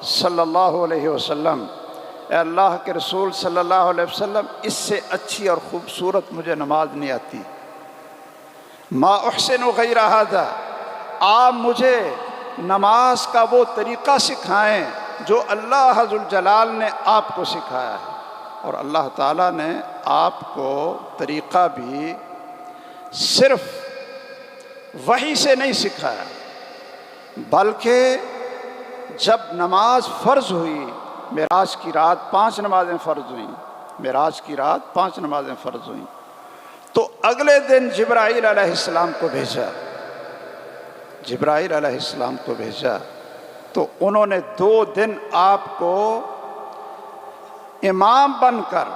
Speaker 1: صلی اللہ علیہ وسلم۔ اے اللہ کے رسول صلی اللہ علیہ وسلم، اس سے اچھی اور خوبصورت مجھے نماز نہیں آتی۔ ما احسن غیر ھذا، آپ مجھے نماز کا وہ طریقہ سکھائیں جو اللہ ذو الجلال نے آپ کو سکھایا ہے۔ اور اللہ تعالیٰ نے آپ کو طریقہ بھی صرف وحی سے نہیں سکھایا، بلکہ جب نماز فرض ہوئی، معراج کی رات 5 نمازیں فرض ہوئیں، معراج کی رات 5 نمازیں فرض ہوئیں، تو اگلے دن جبرائیل علیہ السلام کو بھیجا، جبرائیل علیہ السلام کو بھیجا تو انہوں نے 2 دن آپ کو امام بن کر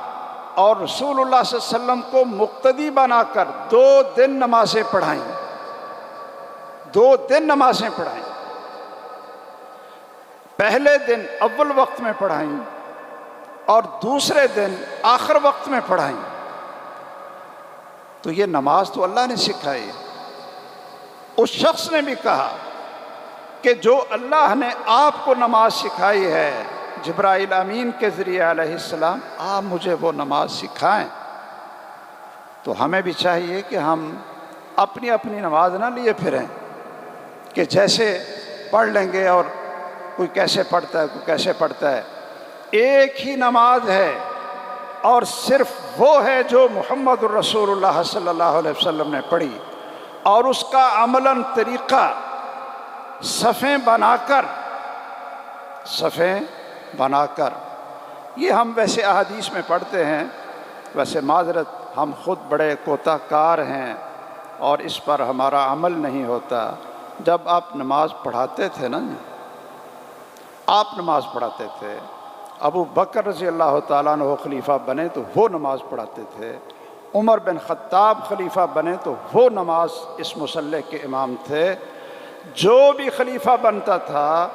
Speaker 1: اور رسول اللہ صلی اللہ علیہ وسلم کو مقتدی بنا کر 2 دن نمازیں پڑھائیں، 2 دن نمازیں پڑھائیں۔ پہلے دن اول وقت میں پڑھائیں اور دوسرے دن آخر وقت میں پڑھائیں۔ تو یہ نماز تو اللہ نے سکھائی ہے۔ اس شخص نے بھی کہا کہ جو اللہ نے آپ کو نماز سکھائی ہے جبرائیل امین کے ذریعے علیہ السلام، آپ مجھے وہ نماز سکھائیں۔ تو ہمیں بھی چاہیے کہ ہم اپنی اپنی نماز نہ لیے پھریں کہ جیسے پڑھ لیں گے، اور کوئی کیسے پڑھتا ہے کوئی کیسے پڑھتا ہے۔ ایک ہی نماز ہے اور صرف وہ ہے جو محمد الرسول اللہ صلی اللہ علیہ وسلم نے پڑھی، اور اس کا عملاً طریقہ صفیں بنا کر یہ ہم ویسے احادیث میں پڑھتے ہیں، ویسے معذرت ہم خود بڑے کوتاہ کار ہیں اور اس پر ہمارا عمل نہیں ہوتا۔ جب آپ نماز پڑھاتے تھے نا، آپ نماز پڑھاتے تھے، ابو بکر رضی اللہ تعالیٰ عنہ خلیفہ بنے تو وہ نماز پڑھاتے تھے، عمر بن خطاب خلیفہ بنے تو وہ نماز اس مصلی کے امام تھے۔ جو بھی خلیفہ بنتا تھا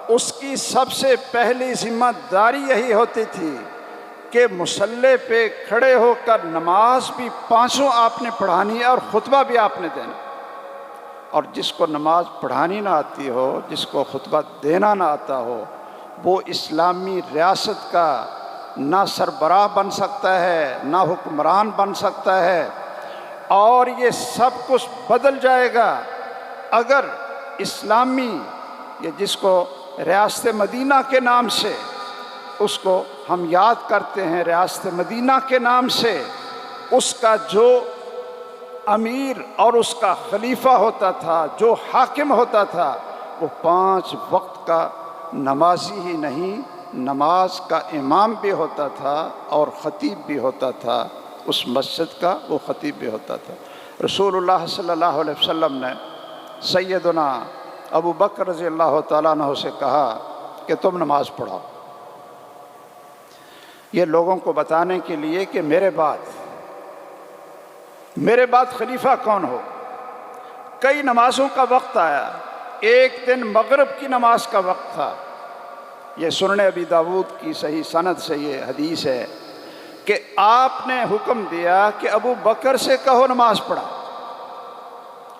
Speaker 1: اس کی سب سے پہلی ذمہ داری یہی ہوتی تھی کہ مصلی پہ کھڑے ہو کر نماز بھی 5 آپ نے پڑھانی ہے اور خطبہ بھی آپ نے دینا۔ اور جس کو نماز پڑھانی نہ آتی ہو، جس کو خطبہ دینا نہ آتا ہو، وہ اسلامی ریاست کا نہ سربراہ بن سکتا ہے نہ حکمران بن سکتا ہے، اور یہ سب کچھ بدل جائے گا اگر اسلامی، یہ جس کو ریاست مدینہ کے نام سے اس کو ہم یاد کرتے ہیں، ریاست مدینہ کے نام سے اس کا جو امیر اور اس کا خلیفہ ہوتا تھا، جو حاکم ہوتا تھا، وہ 5 وقت کا نمازی ہی نہیں، نماز کا امام بھی ہوتا تھا اور خطیب بھی ہوتا تھا، اس مسجد کا وہ خطیب بھی ہوتا تھا۔ رسول اللہ صلی اللہ علیہ وسلم نے سیدنا ابو بکر رضی اللہ تعالیٰ عنہ سے کہا کہ تم نماز پڑھاؤ، یہ لوگوں کو بتانے کے لیے کہ میرے بعد خلیفہ کون ہو۔ کئی نمازوں کا وقت آیا، ایک دن مغرب کی نماز کا وقت تھا۔ یہ سنن ابی داود کی صحیح سند سے یہ حدیث ہے کہ آپ نے حکم دیا کہ ابو بکر سے کہو نماز پڑھا۔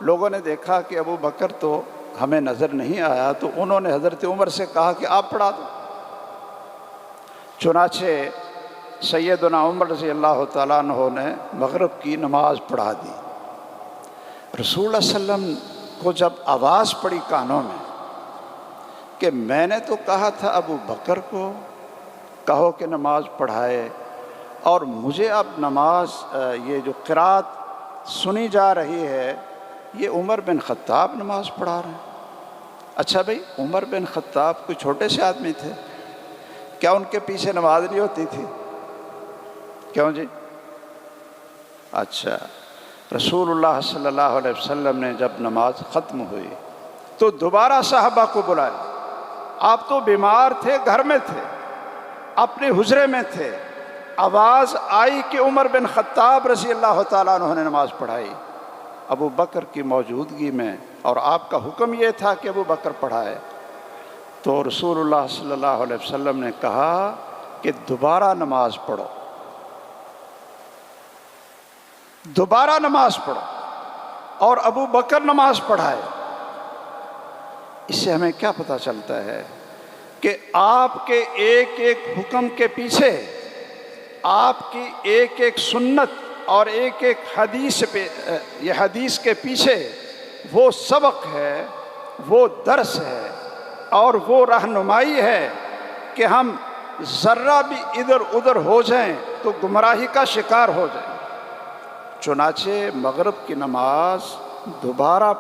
Speaker 1: لوگوں نے دیکھا کہ ابو بکر تو ہمیں نظر نہیں آیا، تو انہوں نے حضرت عمر سے کہا کہ آپ پڑھا دو۔ چنانچہ سیدنا عمر رضی اللہ تعالیٰ عنہ نے مغرب کی نماز پڑھا دی۔ رسول اللہ صلی اللہ علیہ وسلم کو جب آواز پڑی کانوں میں کہ میں نے تو کہا تھا ابو بکر کو کہو کہ نماز پڑھائے، اور مجھے اب نماز یہ جو قرات سنی جا رہی ہے یہ عمر بن خطاب نماز پڑھا رہے ہیں۔ اچھا بھئی، عمر بن خطاب کوئی چھوٹے سے آدمی تھے؟ کیا ان کے پیچھے نماز نہیں ہوتی تھی؟ کیوں جی؟ اچھا، رسول اللہ صلی اللہ علیہ وسلم نے جب نماز ختم ہوئی تو دوبارہ صحابہ کو بلایا۔ آپ تو بیمار تھے، گھر میں تھے، اپنے حجرے میں تھے، آواز آئی کہ عمر بن خطاب رضی اللہ تعالیٰ عنہ نے نماز پڑھائی ابو بکر کی موجودگی میں، اور آپ کا حکم یہ تھا کہ ابو بکر پڑھائے۔ تو رسول اللہ صلی اللہ علیہ وسلم نے کہا کہ دوبارہ نماز پڑھو، دوبارہ نماز پڑھو، اور ابو بکر نماز پڑھائے۔ اس سے ہمیں کیا پتہ چلتا ہے کہ آپ کے ایک ایک حکم کے پیچھے، آپ کی ایک ایک سنت اور ایک ایک حدیث پہ، یہ حدیث کے پیچھے وہ سبق ہے، وہ درس ہے اور وہ رہنمائی ہے کہ ہم ذرہ بھی ادھر ادھر ہو جائیں تو گمراہی کا شکار ہو جائیں۔ چنانچہ مغرب کی نماز دوبارہ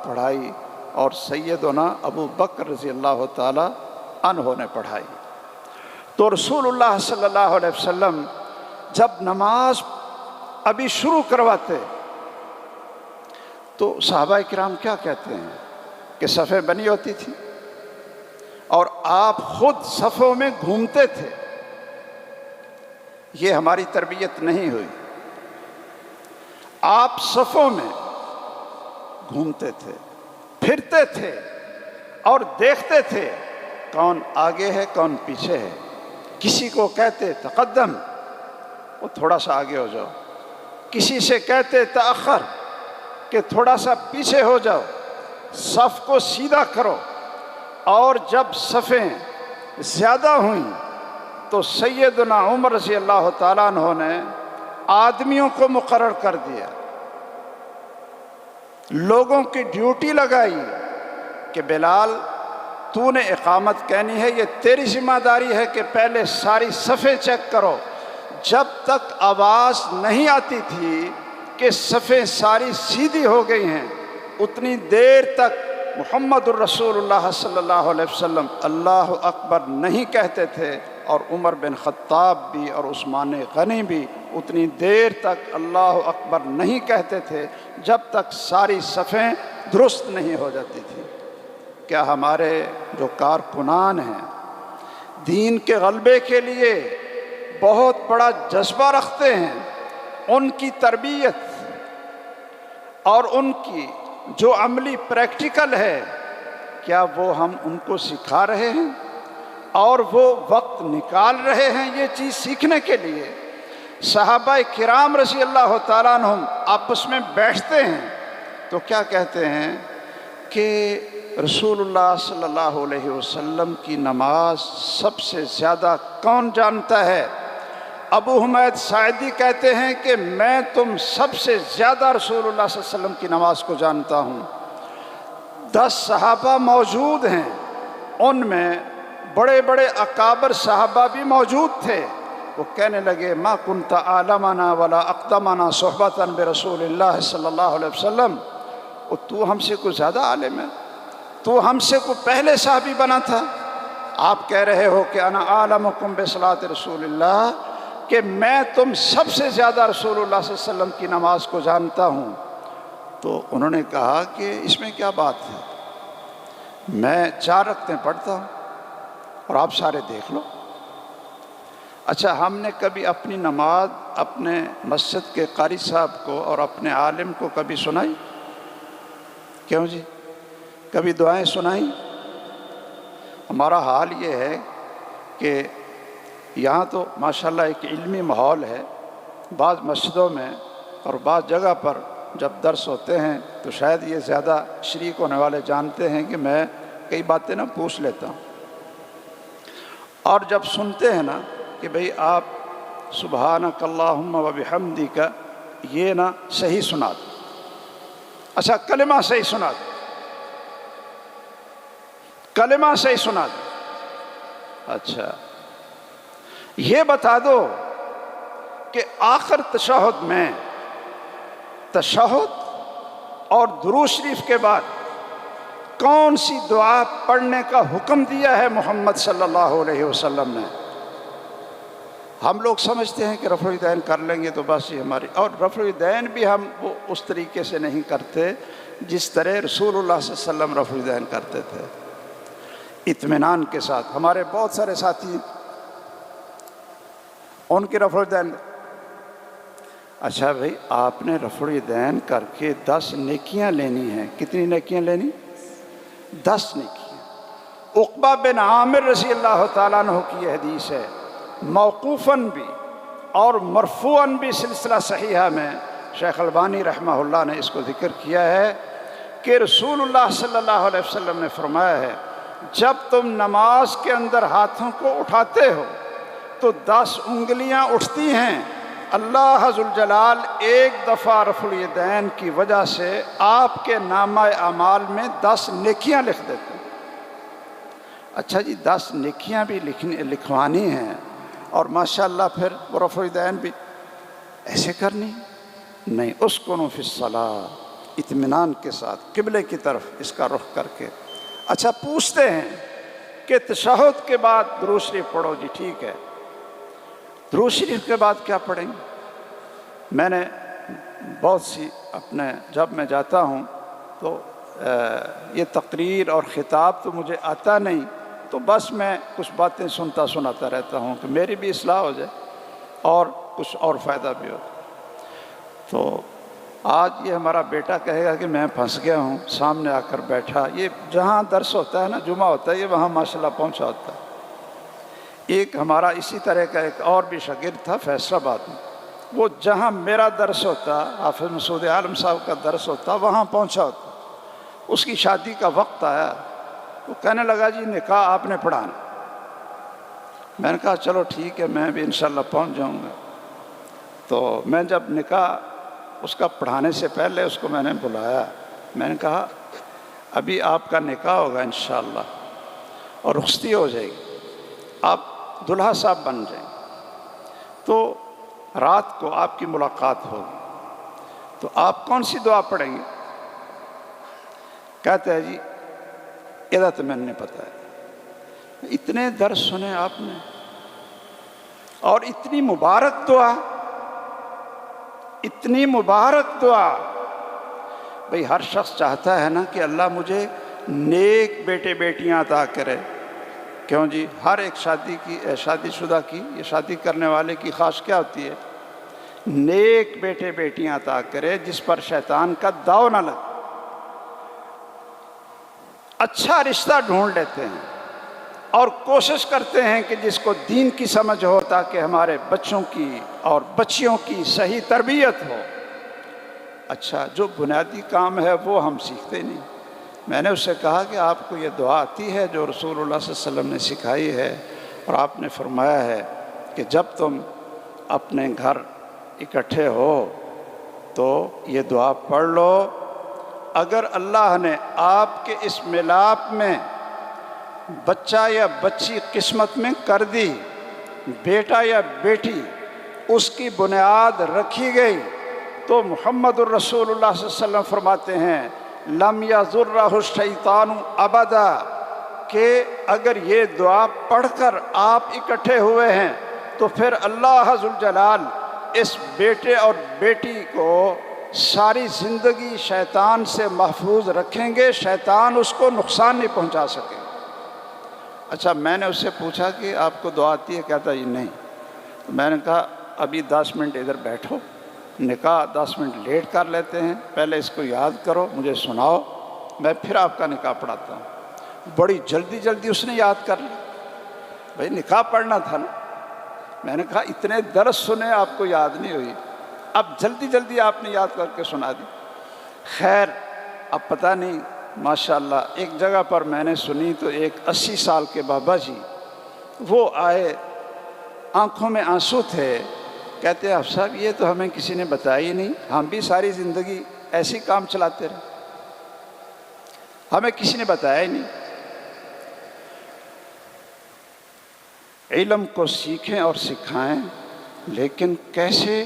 Speaker 1: پڑھائی اور سیدنا ابو بکر رضی اللہ تعالی عنہ نے پڑھائی۔ تو رسول اللہ صلی اللہ علیہ وسلم جب نماز ابھی شروع کرواتے تو صحابہ کرام کیا کہتے ہیں کہ صفیں بنی ہوتی تھی اور آپ خود صفوں میں گھومتے تھے، یہ ہماری تربیت نہیں ہوئی۔ آپ صفوں میں گھومتے تھے، پھرتے تھے اور دیکھتے تھے کون آگے ہے کون پیچھے ہے۔ کسی کو کہتے تقدم، وہ تھوڑا سا آگے ہو جاؤ، کسی سے کہتے تاخر کہ تھوڑا سا پیچھے ہو جاؤ، صف کو سیدھا کرو۔ اور جب صفیں زیادہ ہوئیں تو سیدنا عمر رضی اللہ تعالیٰ عنہ نے آدمیوں کو مقرر کر دیا، لوگوں کی ڈیوٹی لگائی کہ بلال تو نے اقامت کہنی ہے، یہ تیری ذمہ داری ہے کہ پہلے ساری صفیں چیک کرو۔ جب تک آواز نہیں آتی تھی کہ صفیں ساری سیدھی ہو گئی ہیں، اتنی دیر تک محمد الرسول اللہ صلی اللہ علیہ وسلم اللہ اکبر نہیں کہتے تھے، اور عمر بن خطاب بھی اور عثمان غنی بھی اتنی دیر تک اللہ اکبر نہیں کہتے تھے جب تک ساری صفیں درست نہیں ہو جاتی تھی۔ کیا ہمارے جو کارکنان ہیں دین کے غلبے کے لیے بہت بڑا جذبہ رکھتے ہیں، ان کی تربیت اور ان کی جو عملی پریکٹیکل ہے، کیا وہ ہم ان کو سکھا رہے ہیں اور وہ وقت نکال رہے ہیں یہ چیز سیکھنے کے لیے؟ صحابہ کرام رضی اللہ تعالیٰ عنہم آپس میں بیٹھتے ہیں تو کیا کہتے ہیں کہ رسول اللہ صلی اللہ علیہ وسلم کی نماز سب سے زیادہ کون جانتا ہے؟ ابو حمید ساعدی کہتے ہیں کہ میں تم سب سے زیادہ رسول اللہ صلی اللہ علیہ وسلم کی نماز کو جانتا ہوں۔ 10 صحابہ موجود ہیں، ان میں بڑے بڑے اکابر صحابہ بھی موجود تھے۔ وہ کہنے لگے ما کنت عالمنا ولا اقدمنا صحبتا برسول اللہ صلی اللہ علیہ وسلم، تو ہم سے کوئی زیادہ عالم ہے، تو ہم سے کوئی پہلے صحابی بنا تھا، آپ کہہ رہے ہو کہ انا عالمکم بصلاۃ رسول اللہ، کہ میں تم سب سے زیادہ رسول اللہ صلی اللہ علیہ وسلم کی نماز کو جانتا ہوں۔ تو انہوں نے کہا کہ اس میں کیا بات ہے، میں 4 رکعتیں پڑھتا ہوں اور آپ سارے دیکھ لو۔ اچھا، ہم نے کبھی اپنی نماز اپنے مسجد کے قاری صاحب کو اور اپنے عالم کو کبھی سنائی؟ کیوں جی؟ کبھی دعائیں سنائیں؟ ہمارا حال یہ ہے کہ یہاں تو ماشاءاللہ ایک علمی ماحول ہے، بعض مسجدوں میں اور بعض جگہ پر جب درس ہوتے ہیں تو شاید یہ زیادہ شریک ہونے والے جانتے ہیں کہ میں کئی باتیں نہ پوچھ لیتا ہوں، اور جب سنتے ہیں نا کہ بھئی آپ سبحانک اللہم و بحمدک، یہ نہ صحیح سنا دو، اچھا کلمہ صحیح سنا دو، کلمہ صحیح سنا دو، اچھا یہ بتا دو کہ آخر تشہد میں تشہد اور درود شریف کے بعد کون سی دعا پڑھنے کا حکم دیا ہے محمد صلی اللہ علیہ وسلم نے؟ ہم لوگ سمجھتے ہیں کہ رفع الیدین کر لیں گے تو بس یہ ہماری، اور رفع الیدین بھی ہم وہ اس طریقے سے نہیں کرتے جس طرح رسول اللہ صلی اللہ علیہ وسلم رفع الیدین کرتے تھے، اطمینان کے ساتھ۔ ہمارے بہت سارے ساتھی ان کی رفع الیدین، اچھا بھئی آپ نے رفع الیدین کر کے 10 نیکیاں لینی ہیں، کتنی نیکیاں لینی؟ 10 نیکیاں۔ عقبہ بن عامر رضی اللہ تعالیٰ عنہ کی یہ حدیث ہے، موقوفاً بھی اور مرفوعاً بھی سلسلہ صحیحہ میں شیخ البانی رحمہ اللہ نے اس کو ذکر کیا ہے کہ رسول اللہ صلی اللہ علیہ وسلم نے فرمایا ہے جب تم نماز کے اندر ہاتھوں کو اٹھاتے ہو تو 10 انگلیاں اٹھتی ہیں، اللہ ذوالجلال ایک دفعہ رفع الیدین کی وجہ سے آپ کے نامہ اعمال میں 10 نیکیاں لکھ دیتے ہیں۔ اچھا جی، 10 نیکیاں بھی لکھوانی ہیں اور ماشاءاللہ پھر وہ رفع الیدین بھی ایسے کرنی نہیں، اسکنوا فی الصلاۃ، اطمینان کے ساتھ قبلے کی طرف اس کا رخ کر کے۔ اچھا پوچھتے ہیں کہ تشہد کے بعد درود شریف پڑھو، جی ٹھیک ہے، درود شریف کے بعد کیا پڑھیں گے؟ میں نے بہت سی اپنے جب میں جاتا ہوں تو یہ تقریر اور خطاب تو مجھے آتا نہیں، تو بس میں کچھ باتیں سناتا رہتا ہوں کہ میری بھی اصلاح ہو جائے۔ اور کچھ اور فائدہ بھی ہوتا۔ تو آج یہ ہمارا بیٹا کہے گا کہ میں پھنس گیا ہوں، سامنے آ کر بیٹھا، یہ جہاں درس ہوتا ہے نا، جمعہ ہوتا ہے، یہ وہاں ماشاءاللہ پہنچا ہوتا ہے۔ ایک ہمارا اسی طرح کا ایک اور بھی شاگرد تھا فیصل آباد میں، وہ جہاں میرا درس ہوتا، حافظ مسعود عالم صاحب کا درس ہوتا، وہاں پہنچا ہوتا۔ اس کی شادی کا وقت آیا، وہ کہنے لگا جی نکاح آپ نے پڑھانا۔ میں نے کہا چلو ٹھیک ہے، میں بھی انشاءاللہ پہنچ جاؤں گا۔ تو میں جب نکاح اس کا پڑھانے سے پہلے اس کو میں نے بلایا، میں نے کہا ابھی آپ کا نکاح ہوگا انشاءاللہ اور رخصتی ہو جائے گی، آپ دلہا صاحب بن جائیں، تو رات کو آپ کی ملاقات ہوگی، تو آپ کون سی دعا پڑھیں گے؟ کہتے ہیں جی یہ تو میں نے پتہ ہے۔ اتنے درس سنے آپ نے اور اتنی مبارک دعا، اتنی مبارک دعا۔ بھئی ہر شخص چاہتا ہے نا کہ اللہ مجھے نیک بیٹے بیٹیاں عطا کرے، کیوں جی؟ ہر ایک شادی شدہ کی، یہ شادی کرنے والے کی خواہش کیا ہوتی ہے؟ نیک بیٹے بیٹیاں عطا کرے جس پر شیطان کا داؤ نہ لگے۔ اچھا رشتہ ڈھونڈ لیتے ہیں اور کوشش کرتے ہیں کہ جس کو دین کی سمجھ ہو، تاکہ ہمارے بچوں کی اور بچیوں کی صحیح تربیت ہو۔ اچھا جو بنیادی کام ہے وہ ہم سیکھتے نہیں۔ میں نے اس سے کہا کہ آپ کو یہ دعا آتی ہے جو رسول اللہ صلی اللہ علیہ وسلم نے سکھائی ہے، اور آپ نے فرمایا ہے کہ جب تم اپنے گھر اکٹھے ہو تو یہ دعا پڑھ لو، اگر اللہ نے آپ کے اس ملاپ میں بچہ یا بچی قسمت میں کر دی، بیٹا یا بیٹی اس کی بنیاد رکھی گئی، تو محمد الرسول اللہ صلی اللہ علیہ وسلم فرماتے ہیں لم یضرہ الشیطان ابدا، کہ اگر یہ دعا پڑھ کر آپ اکٹھے ہوئے ہیں تو پھر اللہ ذوالجلال اس بیٹے اور بیٹی کو ساری زندگی شیطان سے محفوظ رکھیں گے، شیطان اس کو نقصان نہیں پہنچا سکے۔ اچھا میں نے اس سے پوچھا کہ آپ کو دعا آتی ہے؟ کہتا جی نہیں۔ تو میں نے کہا ابھی 10 منٹ ادھر بیٹھو، نکاح 10 منٹ لیٹ کر لیتے ہیں، پہلے اس کو یاد کرو، مجھے سناؤ، میں پھر آپ کا نکاح پڑھاتا ہوں۔ بڑی جلدی جلدی اس نے یاد کر لی۔ بھائی نکاح پڑھنا تھا نا۔ میں نے کہا اتنے درس سنے آپ کو یاد نہیں ہوئی، اب جلدی جلدی آپ نے یاد کر کے سنا دی۔ خیر اب پتہ نہیں، ماشاءاللہ ایک جگہ پر میں نے سنی تو ایک 80 سال کے بابا جی وہ آئے، آنکھوں میں آنسو تھے، کہتے ہیں آپ صاحب یہ تو ہمیں کسی نے بتایا ہی نہیں، ہم بھی ساری زندگی ایسی کام چلاتے رہے، ہمیں کسی نے بتایا ہی نہیں۔ علم کو سیکھیں اور سکھائیں، لیکن کیسے؟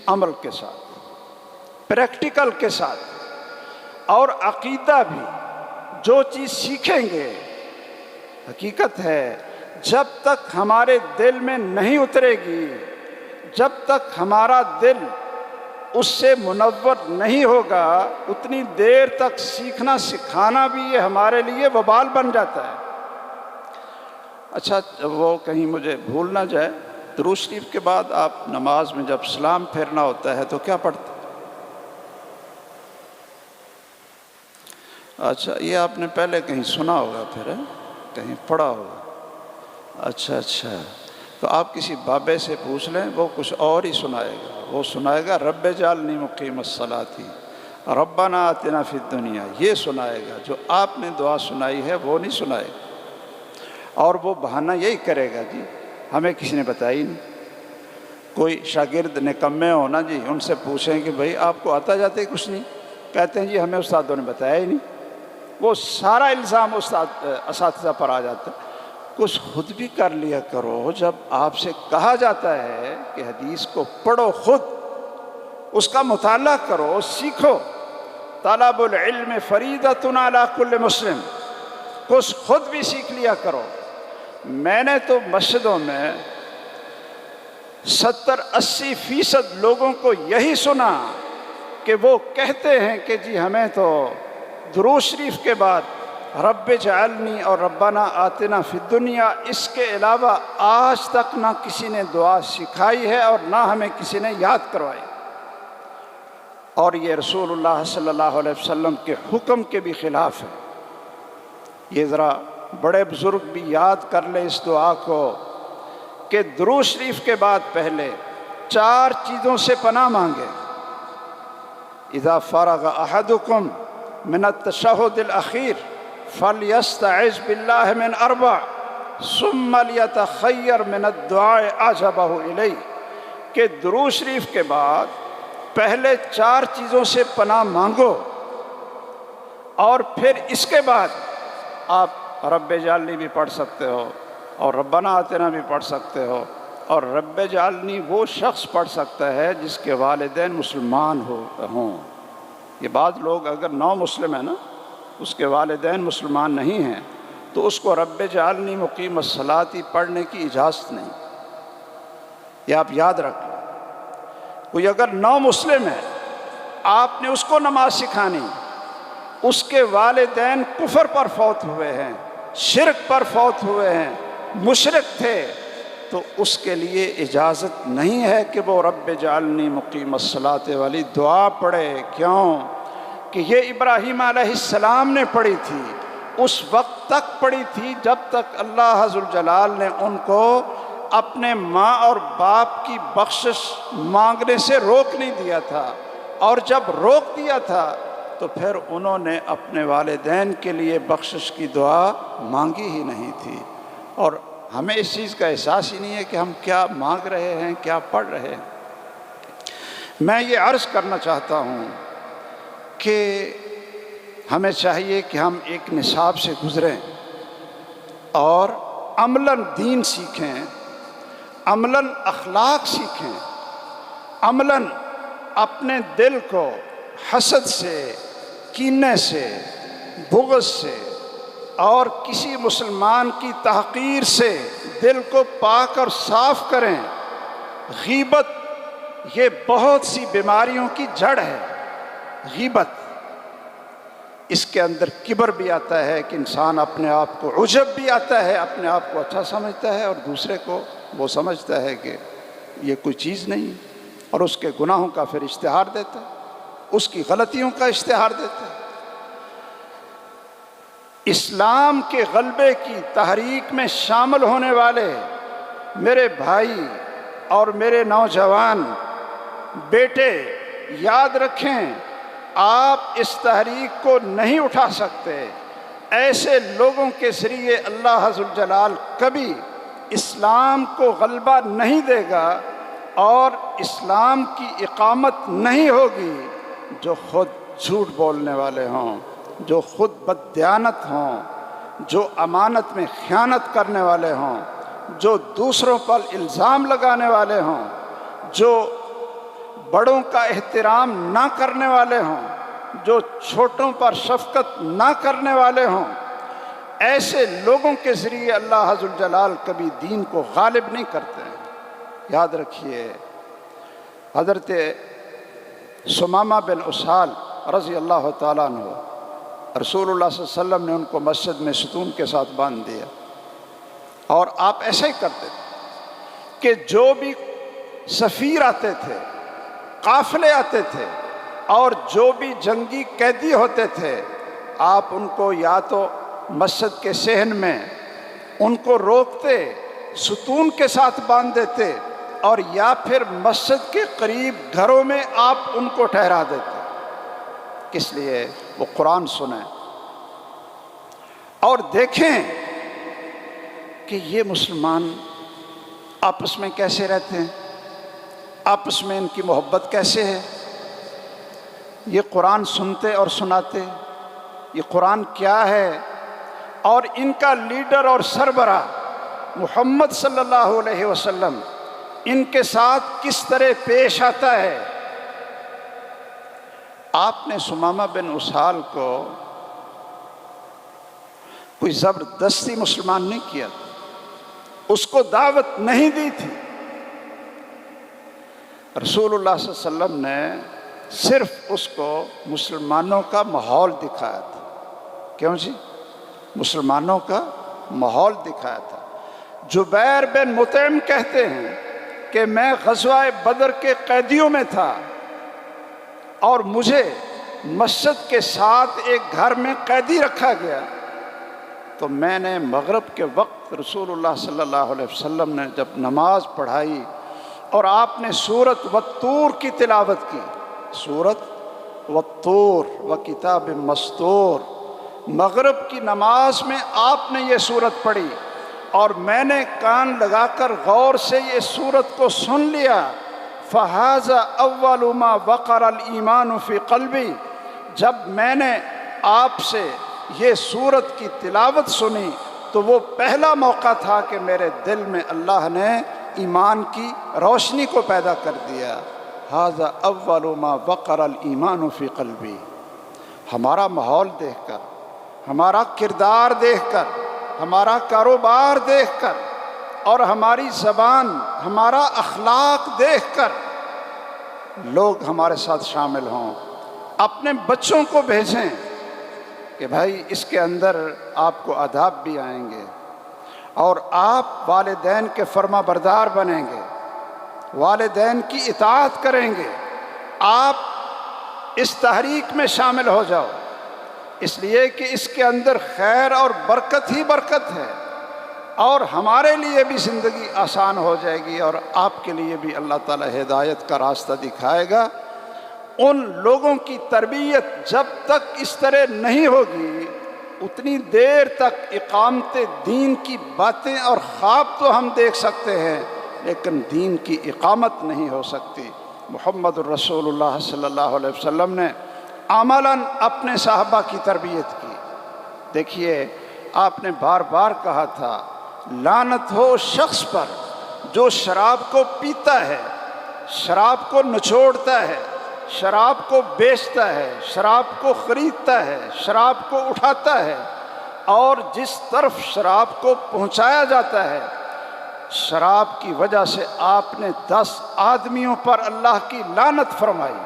Speaker 1: عمل کے ساتھ، پریکٹیکل کے ساتھ، اور عقیدہ بھی۔ جو چیز سیکھیں گے، حقیقت ہے جب تک ہمارے دل میں نہیں اترے گی، جب تک ہمارا دل اس سے منور نہیں ہوگا، اتنی دیر تک سیکھنا سکھانا بھی یہ ہمارے لیے وبال بن جاتا ہے۔ اچھا وہ کہیں مجھے بھول نہ جائے، درود شریف کے بعد آپ نماز میں جب سلام پھیرنا ہوتا ہے تو کیا پڑھتے؟ اچھا یہ آپ نے پہلے کہیں سنا ہوگا، پھر کہیں پڑھا ہوگا۔ اچھا تو آپ کسی بابے سے پوچھ لیں، وہ کچھ اور ہی سنائے گا۔ وہ سنائے گا رب اجعلنی مقیم الصلاۃ ربنا آتنا فی الدنیا، یہ سنائے گا۔ جو آپ نے دعا سنائی ہے وہ نہیں سنائے گا، اور وہ بہانہ یہی کرے گا جی ہمیں کسی نے بتائی نہیں۔ کوئی شاگرد نکمے ہو نا جی، ان سے پوچھیں کہ بھئی آپ کو آتا جاتا ہی کچھ نہیں، کہتے ہیں جی ہمیں استادوں نے بتایا ہی نہیں۔ وہ سارا الزام اساتذہ پر آ جاتا ہے۔ کچھ خود بھی کر لیا کرو، جب آپ سے کہا جاتا ہے کہ حدیث کو پڑھو، خود اس کا مطالعہ کرو، سیکھو۔ طلب العلم فریضۃ علی کل مسلم، کچھ خود بھی سیکھ لیا کرو۔ میں نے تو مسجدوں میں 70-80% لوگوں کو یہی سنا کہ وہ کہتے ہیں کہ جی ہمیں تو درود شریف کے بعد رب اجعلنی اور ربنا آتنا فی الدنیا، اس کے علاوہ آج تک نہ کسی نے دعا سکھائی ہے اور نہ ہمیں کسی نے یاد کروائی، اور یہ رسول اللہ صلی اللہ علیہ وسلم کے حکم کے بھی خلاف ہے۔ یہ ذرا بڑے بزرگ بھی یاد کر لیں اس دعا کو کہ درود شریف کے بعد پہلے 4 چیزوں سے پناہ مانگے۔ اذا فرغ احدکم من التشہد الاخیر فلیستعذ باللہ من 4 ثم لیتخیر من الدعاء اعجبہ الیہ، کہ درود شریف کے بعد پہلے 4 چیزوں سے پناہ مانگو، اور پھر اس کے بعد آپ رب اجعلنی بھی پڑھ سکتے ہو اور ربنا آتنا بھی پڑھ سکتے ہو، اور رب اجعلنی وہ شخص پڑھ سکتا ہے جس کے والدین مسلمان ہوں۔ یہ بعض لوگ اگر نو مسلم ہے نا، اس کے والدین مسلمان نہیں ہیں، تو اس کو رب اجعلنی مقیم الصلاۃ پڑھنے کی اجازت نہیں۔ یہ آپ یاد رکھ لیں، کوئی اگر نو مسلم ہے، آپ نے اس کو نماز سکھانی، اس کے والدین کفر پر فوت ہوئے ہیں، شرک پر فوت ہوئے ہیں، مشرک تھے، تو اس کے لیے اجازت نہیں ہے کہ وہ رب اجعلنی مقیم الصلاۃ والی دعا پڑھے۔ کیوں کہ یہ ابراہیم علیہ السلام نے پڑھی تھی، اس وقت تک پڑھی تھی جب تک اللہ ذوالجلال نے ان کو اپنے ماں اور باپ کی بخشش مانگنے سے روک نہیں دیا تھا، اور جب روک دیا تھا تو پھر انہوں نے اپنے والدین کے لیے بخشش کی دعا مانگی ہی نہیں تھی۔ اور ہمیں اس چیز کا احساس ہی نہیں ہے کہ ہم کیا مانگ رہے ہیں، کیا پڑھ رہے ہیں۔ میں یہ عرض کرنا چاہتا ہوں کہ ہمیں چاہیے کہ ہم ایک نصاب سے گزریں اور عملاً دین سیکھیں، عملاً اخلاق سیکھیں، عملاً اپنے دل کو حسد سے، کینے سے، بغض سے اور کسی مسلمان کی تحقیر سے دل کو پاک اور صاف کریں۔ غیبت یہ بہت سی بیماریوں کی جڑ ہے۔ غیبت، اس کے اندر کبر بھی آتا ہے کہ انسان اپنے آپ کو، عجب بھی آتا ہے، اپنے آپ کو اچھا سمجھتا ہے اور دوسرے کو وہ سمجھتا ہے کہ یہ کوئی چیز نہیں، اور اس کے گناہوں کا پھر اشتہار دیتا ہے، اس کی غلطیوں کا اشتہار دیتا ہے۔ اسلام کے غلبے کی تحریک میں شامل ہونے والے میرے بھائی اور میرے نوجوان بیٹے یاد رکھیں، آپ اس تحریک کو نہیں اٹھا سکتے۔ ایسے لوگوں کے ذریعے اللہ ذوالجلال کبھی اسلام کو غلبہ نہیں دے گا اور اسلام کی اقامت نہیں ہوگی جو خود جھوٹ بولنے والے ہوں، جو خود بددیانت ہوں، جو امانت میں خیانت کرنے والے ہوں، جو دوسروں پر الزام لگانے والے ہوں، جو بڑوں کا احترام نہ کرنے والے ہوں، جو چھوٹوں پر شفقت نہ کرنے والے ہوں۔ ایسے لوگوں کے ذریعے اللہ ذوالجلال کبھی دین کو غالب نہیں کرتے ہیں۔ یاد رکھیے، حضرت ثمامہ بن اسال رضی اللہ تعالیٰ عنہ، رسول اللہ صلی اللہ علیہ وسلم نے ان کو مسجد میں ستون کے ساتھ باندھ دیا، اور آپ ایسا ہی کرتے تھے کہ جو بھی سفیر آتے تھے، قافلے آتے تھے، اور جو بھی جنگی قیدی ہوتے تھے، آپ ان کو یا تو مسجد کے صحن میں ان کو روکتے، ستون کے ساتھ باندھ دیتے، اور یا پھر مسجد کے قریب گھروں میں آپ ان کو ٹھہرا دیتے۔ کس لیے؟ وہ قرآن سنیں اور دیکھیں کہ یہ مسلمان آپس میں کیسے رہتے ہیں، آپس میں ان کی محبت کیسے ہے۔ یہ قرآن سنتے اور سناتے، یہ قرآن کیا ہے، اور ان کا لیڈر اور سربراہ محمد صلی اللہ علیہ وسلم ان کے ساتھ کس طرح پیش آتا ہے۔ آپ نے ثمامہ بن اسال کو کوئی زبردستی مسلمان نہیں کیا تھا، اس کو دعوت نہیں دی تھی۔ رسول اللہ صلی اللہ علیہ وسلم نے صرف اس کو مسلمانوں کا ماحول دکھایا تھا۔ کیوں جی؟ مسلمانوں کا ماحول دکھایا تھا۔ جبیر بن مطعم کہتے ہیں کہ میں غزوہ بدر کے قیدیوں میں تھا اور مجھے مسجد کے ساتھ ایک گھر میں قیدی رکھا گیا، تو میں نے مغرب کے وقت رسول اللہ صلی اللہ علیہ وسلم نے جب نماز پڑھائی اور آپ نے سورۃ والطور کی تلاوت کی، سورۃ والطور وکتاب مسطور، مغرب کی نماز میں آپ نے یہ سورت پڑھی اور میں نے کان لگا کر غور سے یہ سورت کو سن لیا۔ فَهَذَا أَوَّلُ مَا وَقَرَ الْإِيمَانُ فِي قَلْبِي، جب میں نے آپ سے یہ سورت کی تلاوت سنی تو وہ پہلا موقع تھا کہ میرے دل میں اللہ نے ایمان کی روشنی کو پیدا کر دیا۔ هَذَا أَوَّلُ مَا وَقَرَ الْإِيمَانُ فِي قَلْبِي۔ ہمارا ماحول دیکھ کر، ہمارا کردار دیکھ کر، ہمارا کاروبار دیکھ کر اور ہماری زبان، ہمارا اخلاق دیکھ کر لوگ ہمارے ساتھ شامل ہوں۔ اپنے بچوں کو بھیجیں کہ بھائی اس کے اندر آپ کو آداب بھی آئیں گے اور آپ والدین کے فرما بردار بنیں گے، والدین کی اطاعت کریں گے۔ آپ اس تحریک میں شامل ہو جاؤ، اس لیے کہ اس کے اندر خیر اور برکت ہی برکت ہے، اور ہمارے لیے بھی زندگی آسان ہو جائے گی اور آپ کے لیے بھی اللہ تعالیٰ ہدایت کا راستہ دکھائے گا۔ ان لوگوں کی تربیت جب تک اس طرح نہیں ہوگی اتنی دیر تک اقامت دین کی باتیں اور خواب تو ہم دیکھ سکتے ہیں لیکن دین کی اقامت نہیں ہو سکتی۔ محمد الرسول اللہ صلی اللہ علیہ وسلم نے عملاً اپنے صحابہ کی تربیت کی۔ دیکھیے آپ نے بار بار کہا تھا لعنت ہو اس شخص پر جو شراب کو پیتا ہے، شراب کو نچوڑتا ہے، شراب کو بیچتا ہے، شراب کو خریدتا ہے، شراب کو اٹھاتا ہے، اور جس طرف شراب کو پہنچایا جاتا ہے، شراب کی وجہ سے آپ نے 10 آدمیوں پر اللہ کی لعنت فرمائی۔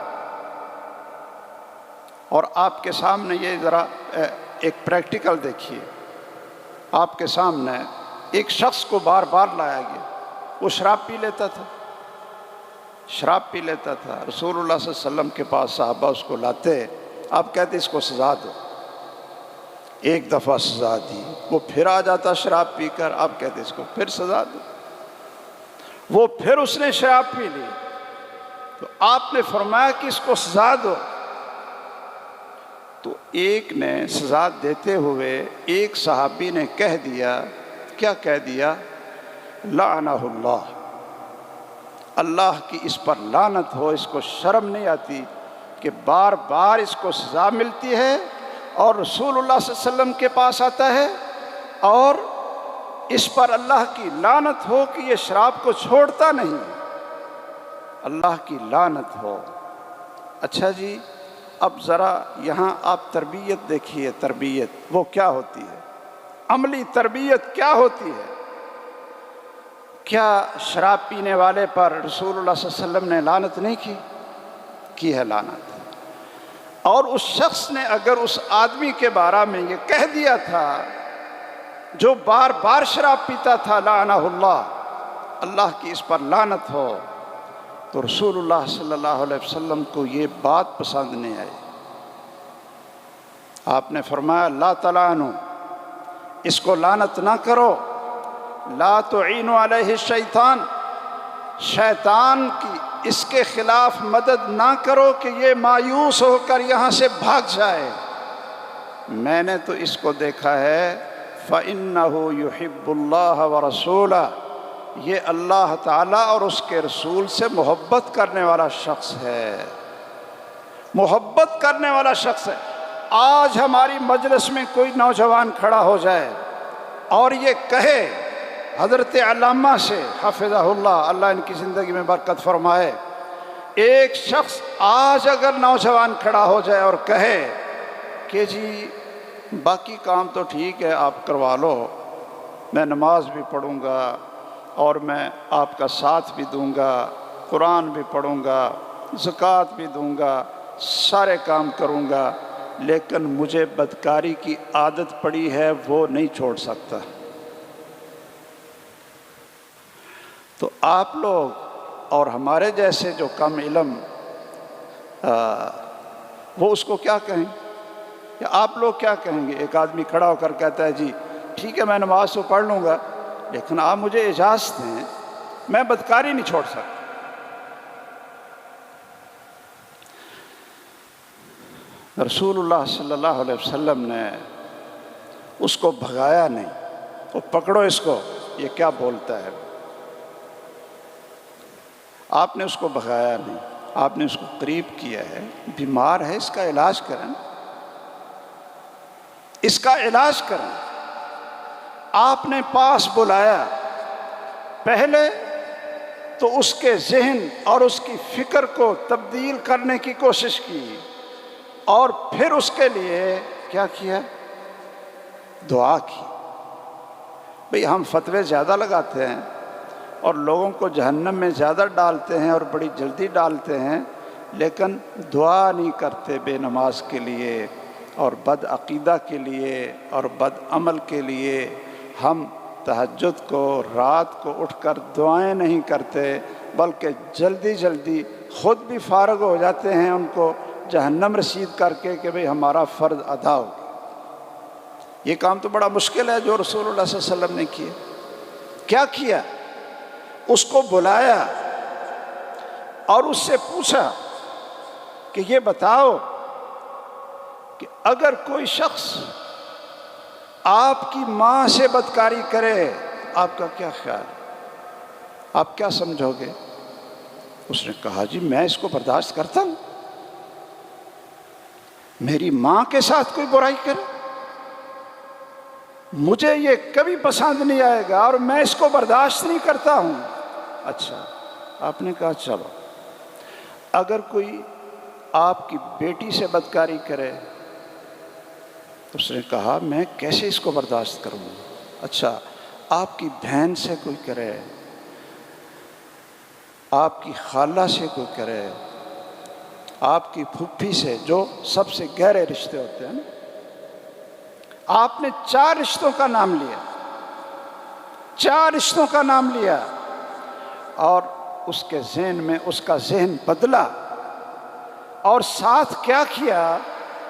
Speaker 1: اور آپ کے سامنے یہ ذرا ایک پریکٹیکل دیکھیے، آپ کے سامنے ایک شخص کو بار بار لایا گیا، وہ شراب پی لیتا تھا، شراب پی لیتا تھا۔ رسول اللہ صلی اللہ علیہ وسلم کے پاس صحابہ اس کو لاتے، آپ کہتے اس کو سزا دو۔ ایک دفعہ سزا دی، وہ پھر آ جاتا شراب پی کر، آپ کہتے اس کو پھر سزا دو۔ وہ پھر اس نے شراب پی لی تو آپ نے فرمایا کہ اس کو سزا دو۔ تو ایک نے سزا دیتے ہوئے ایک صحابی نے کہہ دیا، کیا کہہ دیا؟ لعنہ اللہ، اللہ کی اس پر لعنت ہو، اس کو شرم نہیں آتی کہ بار بار اس کو سزا ملتی ہے اور رسول اللہ صلی اللہ علیہ وسلم کے پاس آتا ہے اور اس پر اللہ کی لعنت ہو کہ یہ شراب کو چھوڑتا نہیں، اللہ کی لعنت ہو۔ اچھا جی، اب ذرا یہاں آپ تربیت دیکھیے، تربیت وہ کیا ہوتی ہے، عملی تربیت کیا ہوتی ہے۔ کیا شراب پینے والے پر رسول اللہ صلی اللہ علیہ وسلم نے لعنت نہیں کی ہے لعنت؟ اور اس شخص نے اگر اس آدمی کے بارے میں یہ کہہ دیا تھا جو بار بار شراب پیتا تھا لعنہ اللہ، اللہ کی اس پر لعنت ہو، تو رسول اللہ صلی اللہ علیہ وسلم کو یہ بات پسند نہیں آئی۔ آپ نے فرمایا لا تلعنوا، اس کو لعنت نہ کرو، لا تعینوا علیہ الشیطان، شیطان کی اس کے خلاف مدد نہ کرو کہ یہ مایوس ہو کر یہاں سے بھاگ جائے۔ میں نے تو اس کو دیکھا ہے فَإِنَّهُ يُحِبُّ اللَّهَ وَرَسُولَهُ، یہ اللہ تعالیٰ اور اس کے رسول سے محبت کرنے والا شخص ہے، محبت کرنے والا شخص ہے۔ آج ہماری مجلس میں کوئی نوجوان کھڑا ہو جائے اور یہ کہے حضرت علامہ سے حفظہ اللہ، اللہ ان کی زندگی میں برکت فرمائے، ایک شخص آج اگر نوجوان کھڑا ہو جائے اور کہے کہ جی باقی کام تو ٹھیک ہے آپ کروا لو، میں نماز بھی پڑھوں گا اور میں آپ کا ساتھ بھی دوں گا، قرآن بھی پڑھوں گا، زکوٰۃ بھی دوں گا، سارے کام کروں گا، لیکن مجھے بدکاری کی عادت پڑی ہے، وہ نہیں چھوڑ سکتا۔ تو آپ لوگ اور ہمارے جیسے جو کم علم وہ اس کو کیا کہیں؟ یا آپ لوگ کیا کہیں گے؟ ایک آدمی کھڑا ہو کر کہتا ہے جی ٹھیک ہے میں نماز تو پڑھ لوں گا، لیکن آپ مجھے اجازت دیں، میں بدکاری نہیں چھوڑ سکتا۔ رسول اللہ صلی اللہ علیہ وسلم نے اس کو بھگایا نہیں، وہ پکڑو اس کو، یہ کیا بولتا ہے۔ آپ نے اس کو بھگایا نہیں، آپ نے اس کو قریب کیا ہے، بیمار ہے، اس کا علاج کریں، اس کا علاج کریں۔ آپ نے پاس بلایا، پہلے تو اس کے ذہن اور اس کی فکر کو تبدیل کرنے کی کوشش کی، اور پھر اس کے لیے کیا کیا؟ دعا کی۔ بھئی ہم فتوے زیادہ لگاتے ہیں اور لوگوں کو جہنم میں زیادہ ڈالتے ہیں اور بڑی جلدی ڈالتے ہیں، لیکن دعا نہیں کرتے بے نماز کے لیے اور بد عقیدہ کے لیے اور بد عمل کے لیے۔ ہم تہجد کو، رات کو اٹھ کر دعائیں نہیں کرتے، بلکہ جلدی جلدی خود بھی فارغ ہو جاتے ہیں ان کو جہنم رسید کر کے کہ بھئی ہمارا فرض ادا ہو گیا۔ یہ کام تو بڑا مشکل ہے جو رسول اللہ صلی اللہ علیہ وسلم نے کیا۔ کیا کیا؟ اس کو بلایا اور اس سے پوچھا کہ یہ بتاؤ کہ اگر کوئی شخص آپ کی ماں سے بدکاری کرے، آپ کا کیا خیال ہے؟ آپ کیا سمجھو گے؟ اس نے کہا جی میں اس کو برداشت کرتا ہوں، میری ماں کے ساتھ کوئی برائی کرے مجھے یہ کبھی پسند نہیں آئے گا اور میں اس کو برداشت نہیں کرتا ہوں۔ اچھا، آپ نے کہا چلو اگر کوئی آپ کی بیٹی سے بدکاری کرے، اس نے کہا میں کیسے اس کو برداشت کروں؟ اچھا، آپ کی بہن سے کوئی کرے، آپ کی خالہ سے کوئی کرے، آپ کی پھوپھی سے، جو سب سے گہرے رشتے ہوتے ہیں نا۔ آپ نے 4 رشتوں کا نام لیا، 4 رشتوں کا نام لیا، اور اس کے ذہن میں اس کا ذہن بدلا، اور ساتھ کیا کیا؟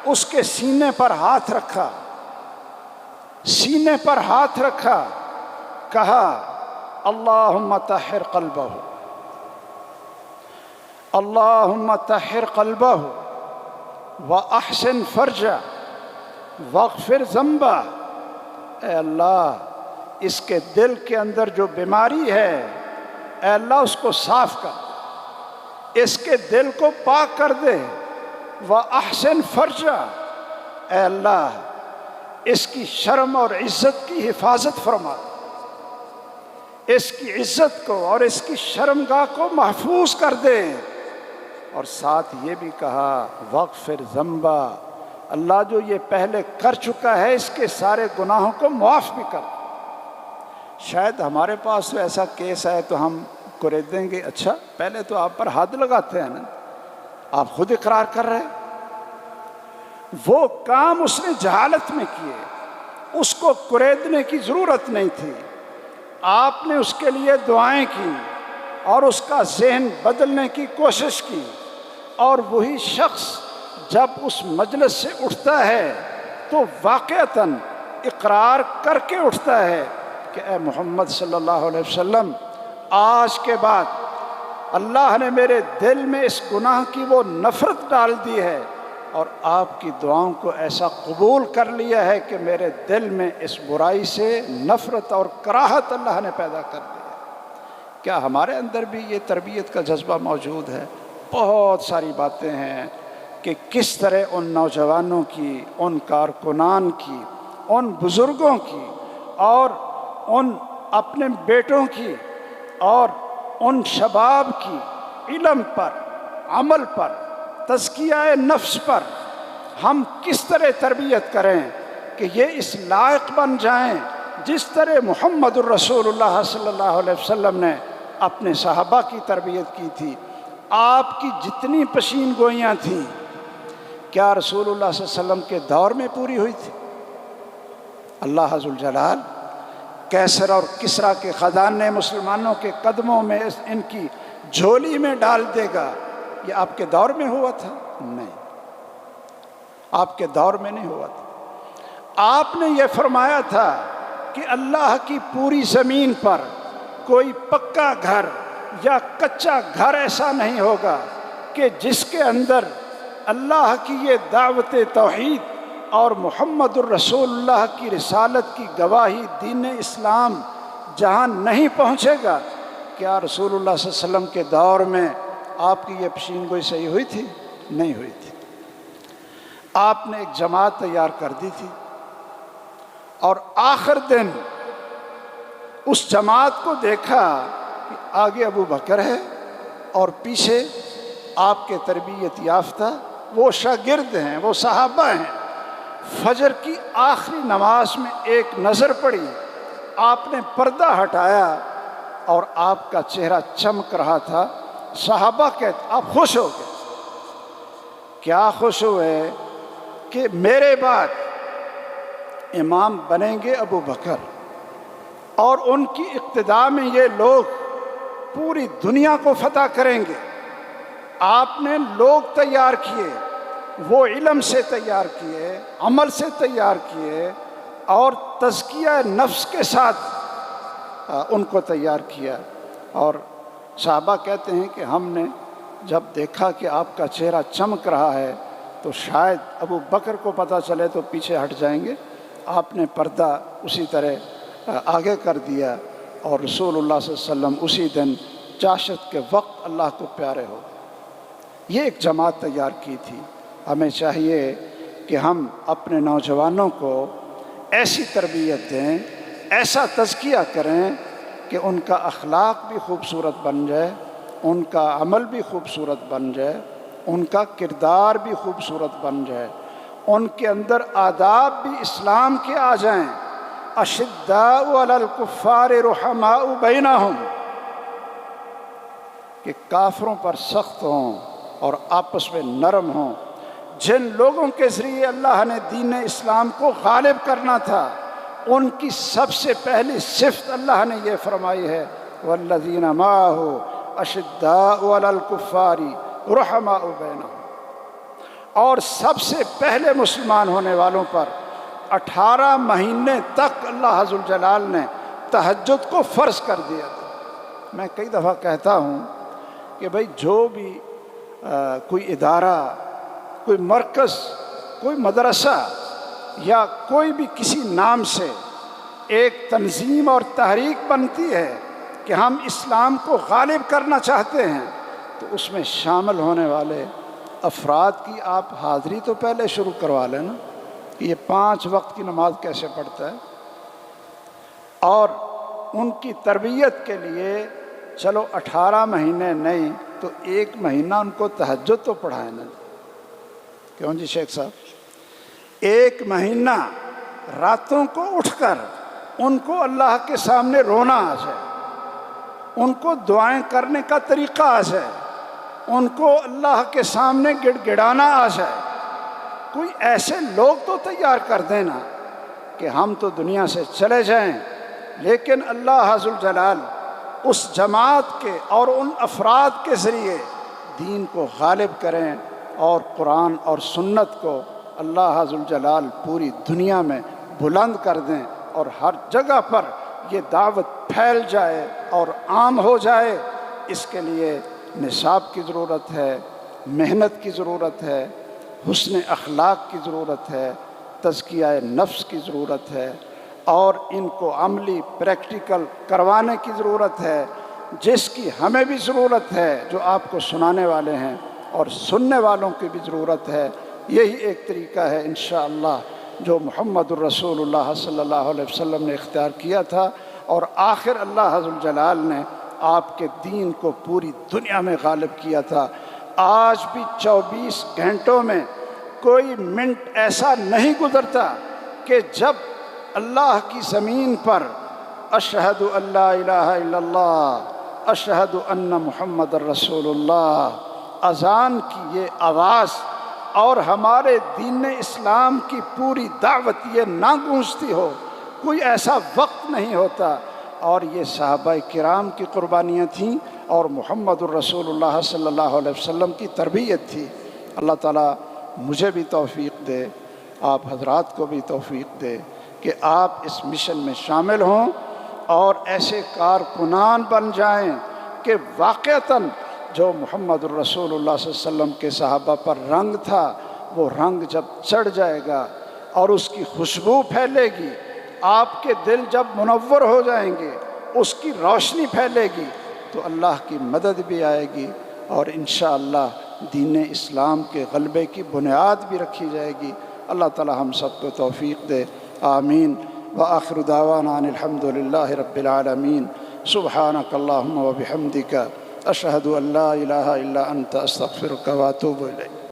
Speaker 1: اس کے سینے پر ہاتھ رکھا، سینے پر ہاتھ رکھا، کہا اللہم طہر قلبہ، اللہم طہر قلبہ واحسن فرجہ واغفر ذنبہ۔ اے اللہ اس کے دل کے اندر جو بیماری ہے، اے اللہ اس کو صاف کر، اس کے دل کو پاک کر دے۔ واحسن فرجہ، اے اللہ اس کی شرم اور عزت کی حفاظت فرما، اس کی عزت کو اور اس کی شرمگاہ کو محفوظ کر دے۔ اور ساتھ یہ بھی کہا واغفر ذنبہ، اللہ جو یہ پہلے کر چکا ہے اس کے سارے گناہوں کو معاف بھی کر۔ شاید ہمارے پاس تو ایسا کیس ہے تو ہم کرے دیں گے، اچھا پہلے تو آپ پر حد لگاتے ہیں نا، آپ خود اقرار کر رہے ہیں۔ وہ کام اس نے جہالت میں کیے، اس کو کریدنے کی ضرورت نہیں تھی، آپ نے اس کے لیے دعائیں کی اور اس کا ذہن بدلنے کی کوشش کی، اور وہی شخص جب اس مجلس سے اٹھتا ہے تو واقعتاً اقرار کر کے اٹھتا ہے کہ اے محمد صلی اللہ علیہ وسلم، آج کے بعد اللہ نے میرے دل میں اس گناہ کی وہ نفرت ڈال دی ہے، اور آپ کی دعاؤں کو ایسا قبول کر لیا ہے کہ میرے دل میں اس برائی سے نفرت اور کراہت اللہ نے پیدا کر دی ہے۔ کیا ہمارے اندر بھی یہ تربیت کا جذبہ موجود ہے؟ بہت ساری باتیں ہیں کہ کس طرح ان نوجوانوں کی، ان کارکنان کی، ان بزرگوں کی، اور ان اپنے بیٹوں کی، اور ان شباب کی علم پر، عمل پر، تزکیہ نفس پر ہم کس طرح تربیت کریں کہ یہ اس لائق بن جائیں جس طرح محمد الرسول اللہ صلی اللہ علیہ وسلم نے اپنے صحابہ کی تربیت کی تھی۔ آپ کی جتنی پشین گوئیاں تھیں، کیا رسول اللہ صلی اللہ علیہ وسلم کے دور میں پوری ہوئی تھی؟ اللہ ذوالجلال کیسر اور کسریٰ کے خزانے مسلمانوں کے قدموں میں ان کی جھولی میں ڈال دے گا، یہ آپ کے دور میں ہوا تھا؟ نہیں، آپ کے دور میں نہیں ہوا تھا۔ آپ نے یہ فرمایا تھا کہ اللہ کی پوری زمین پر کوئی پکا گھر یا کچا گھر ایسا نہیں ہوگا کہ جس کے اندر اللہ کی یہ دعوت توحید اور محمد الرسول اللہ کی رسالت کی گواہی دین اسلام جہاں نہیں پہنچے گا۔ کیا رسول اللہ صلی اللہ علیہ وسلم کے دور میں آپ کی یہ پیشین گوئی صحیح ہوئی تھی؟ نہیں ہوئی تھی۔ آپ نے ایک جماعت تیار کر دی تھی، اور آخر دن اس جماعت کو دیکھا کہ آگے ابو بکر ہے اور پیچھے آپ کے تربیت یافتہ وہ شاگرد ہیں، وہ صحابہ ہیں۔ فجر کی آخری نماز میں ایک نظر پڑی، آپ نے پردہ ہٹایا اور آپ کا چہرہ چمک رہا تھا۔ صحابہ کہتے آپ خوش ہو گئے۔ کیا خوش ہوئے؟ کہ میرے بعد امام بنیں گے ابو بکر، اور ان کی اقتداء میں یہ لوگ پوری دنیا کو فتح کریں گے۔ آپ نے لوگ تیار کیے، وہ علم سے تیار کیے، عمل سے تیار کیے، اور تزکیہ نفس کے ساتھ ان کو تیار کیا۔ اور صحابہ کہتے ہیں کہ ہم نے جب دیکھا کہ آپ کا چہرہ چمک رہا ہے تو شاید ابو بکر کو پتہ چلے تو پیچھے ہٹ جائیں گے۔ آپ نے پردہ اسی طرح آگے کر دیا، اور رسول اللہ صلی اللہ علیہ وسلم اسی دن چاشت کے وقت اللہ کو پیارے ہو گئے۔ یہ ایک جماعت تیار کی تھی۔ ہمیں چاہیے کہ ہم اپنے نوجوانوں کو ایسی تربیت دیں، ایسا تزکیہ کریں کہ ان کا اخلاق بھی خوبصورت بن جائے، ان کا عمل بھی خوبصورت بن جائے، ان کا کردار بھی خوبصورت بن جائے، ان کے اندر آداب بھی اسلام کے آ جائیں۔ اشداء علی الکفار رحماء بینہم، کہ کافروں پر سخت ہوں اور آپس میں نرم ہوں۔ جن لوگوں کے ذریعے اللہ نے دین اسلام کو غالب کرنا تھا، ان کی سب سے پہلی صفت اللہ نے یہ فرمائی ہے والذین معہ اشداء علی الکفار رحماء بینہم۔ اور سب سے پہلے مسلمان ہونے والوں پر 18 مہینے تک اللہ ذوالجلال نے تہجد کو فرض کر دیا تھا۔ میں کئی دفعہ کہتا ہوں کہ بھئی جو بھی کوئی ادارہ، کوئی مرکز، کوئی مدرسہ یا کوئی بھی کسی نام سے ایک تنظیم اور تحریک بنتی ہے کہ ہم اسلام کو غالب کرنا چاہتے ہیں، تو اس میں شامل ہونے والے افراد کی آپ حاضری تو پہلے شروع کروا لیں نا، کہ یہ 5 وقت کی نماز کیسے پڑھتا ہے، اور ان کی تربیت کے لیے چلو 18 مہینے نہیں تو 1 مہینہ ان کو تہجد تو پڑھائیں نا۔ کیوں جی شیخ صاحب؟ 1 مہینہ راتوں کو اٹھ کر ان کو اللہ کے سامنے رونا آ جائے، ان کو دعائیں کرنے کا طریقہ آ جائے، ان کو اللہ کے سامنے گڑ گڑانا آ جائے۔ کوئی ایسے لوگ تو تیار کر دینا کہ ہم تو دنیا سے چلے جائیں، لیکن اللہ ذوالجلال اس جماعت کے اور ان افراد کے ذریعے دین کو غالب کریں، اور قرآن اور سنت کو اللہ ذوالجلال پوری دنیا میں بلند کر دیں، اور ہر جگہ پر یہ دعوت پھیل جائے اور عام ہو جائے۔ اس کے لیے نصاب کی ضرورت ہے، محنت کی ضرورت ہے، حسن اخلاق کی ضرورت ہے، تزکیہ نفس کی ضرورت ہے، اور ان کو عملی پریکٹیکل کروانے کی ضرورت ہے، جس کی ہمیں بھی ضرورت ہے جو آپ کو سنانے والے ہیں، اور سننے والوں کی بھی ضرورت ہے۔ یہی ایک طریقہ ہے انشاءاللہ جو محمد الرسول اللہ صلی اللہ علیہ وسلم نے اختیار کیا تھا، اور آخر اللہ ذوالجلال نے آپ کے دین کو پوری دنیا میں غالب کیا تھا۔ آج بھی 24 گھنٹوں میں کوئی منٹ ایسا نہیں گزرتا کہ جب اللہ کی زمین پر اشہد ان لا الہ الا اللہ، اشہد ان محمد الرسول اللہ، اذان کی یہ آواز اور ہمارے دین اسلام کی پوری دعوت یہ نہ گونجتی ہو، کوئی ایسا وقت نہیں ہوتا۔ اور یہ صحابہ کرام کی قربانیاں تھیں اور محمد الرسول اللہ صلی اللہ علیہ وسلم کی تربیت تھی۔ اللہ تعالیٰ مجھے بھی توفیق دے، آپ حضرات کو بھی توفیق دے کہ آپ اس مشن میں شامل ہوں اور ایسے کارکنان بن جائیں کہ واقعتاً جو محمد الرسول اللہ صلی اللہ علیہ وسلم کے صحابہ پر رنگ تھا، وہ رنگ جب چڑھ جائے گا اور اس کی خوشبو پھیلے گی، آپ کے دل جب منور ہو جائیں گے، اس کی روشنی پھیلے گی، تو اللہ کی مدد بھی آئے گی اور انشاءاللہ دین اسلام کے غلبے کی بنیاد بھی رکھی جائے گی۔ اللہ تعالی ہم سب کو توفیق دے، آمین۔ وآخر دعوانا ان الحمد للہ رب العالمین۔ سبحانک اللہم وبحمدک، اشہد ان لا الہ الا انت، استغفرک واتوب الیک۔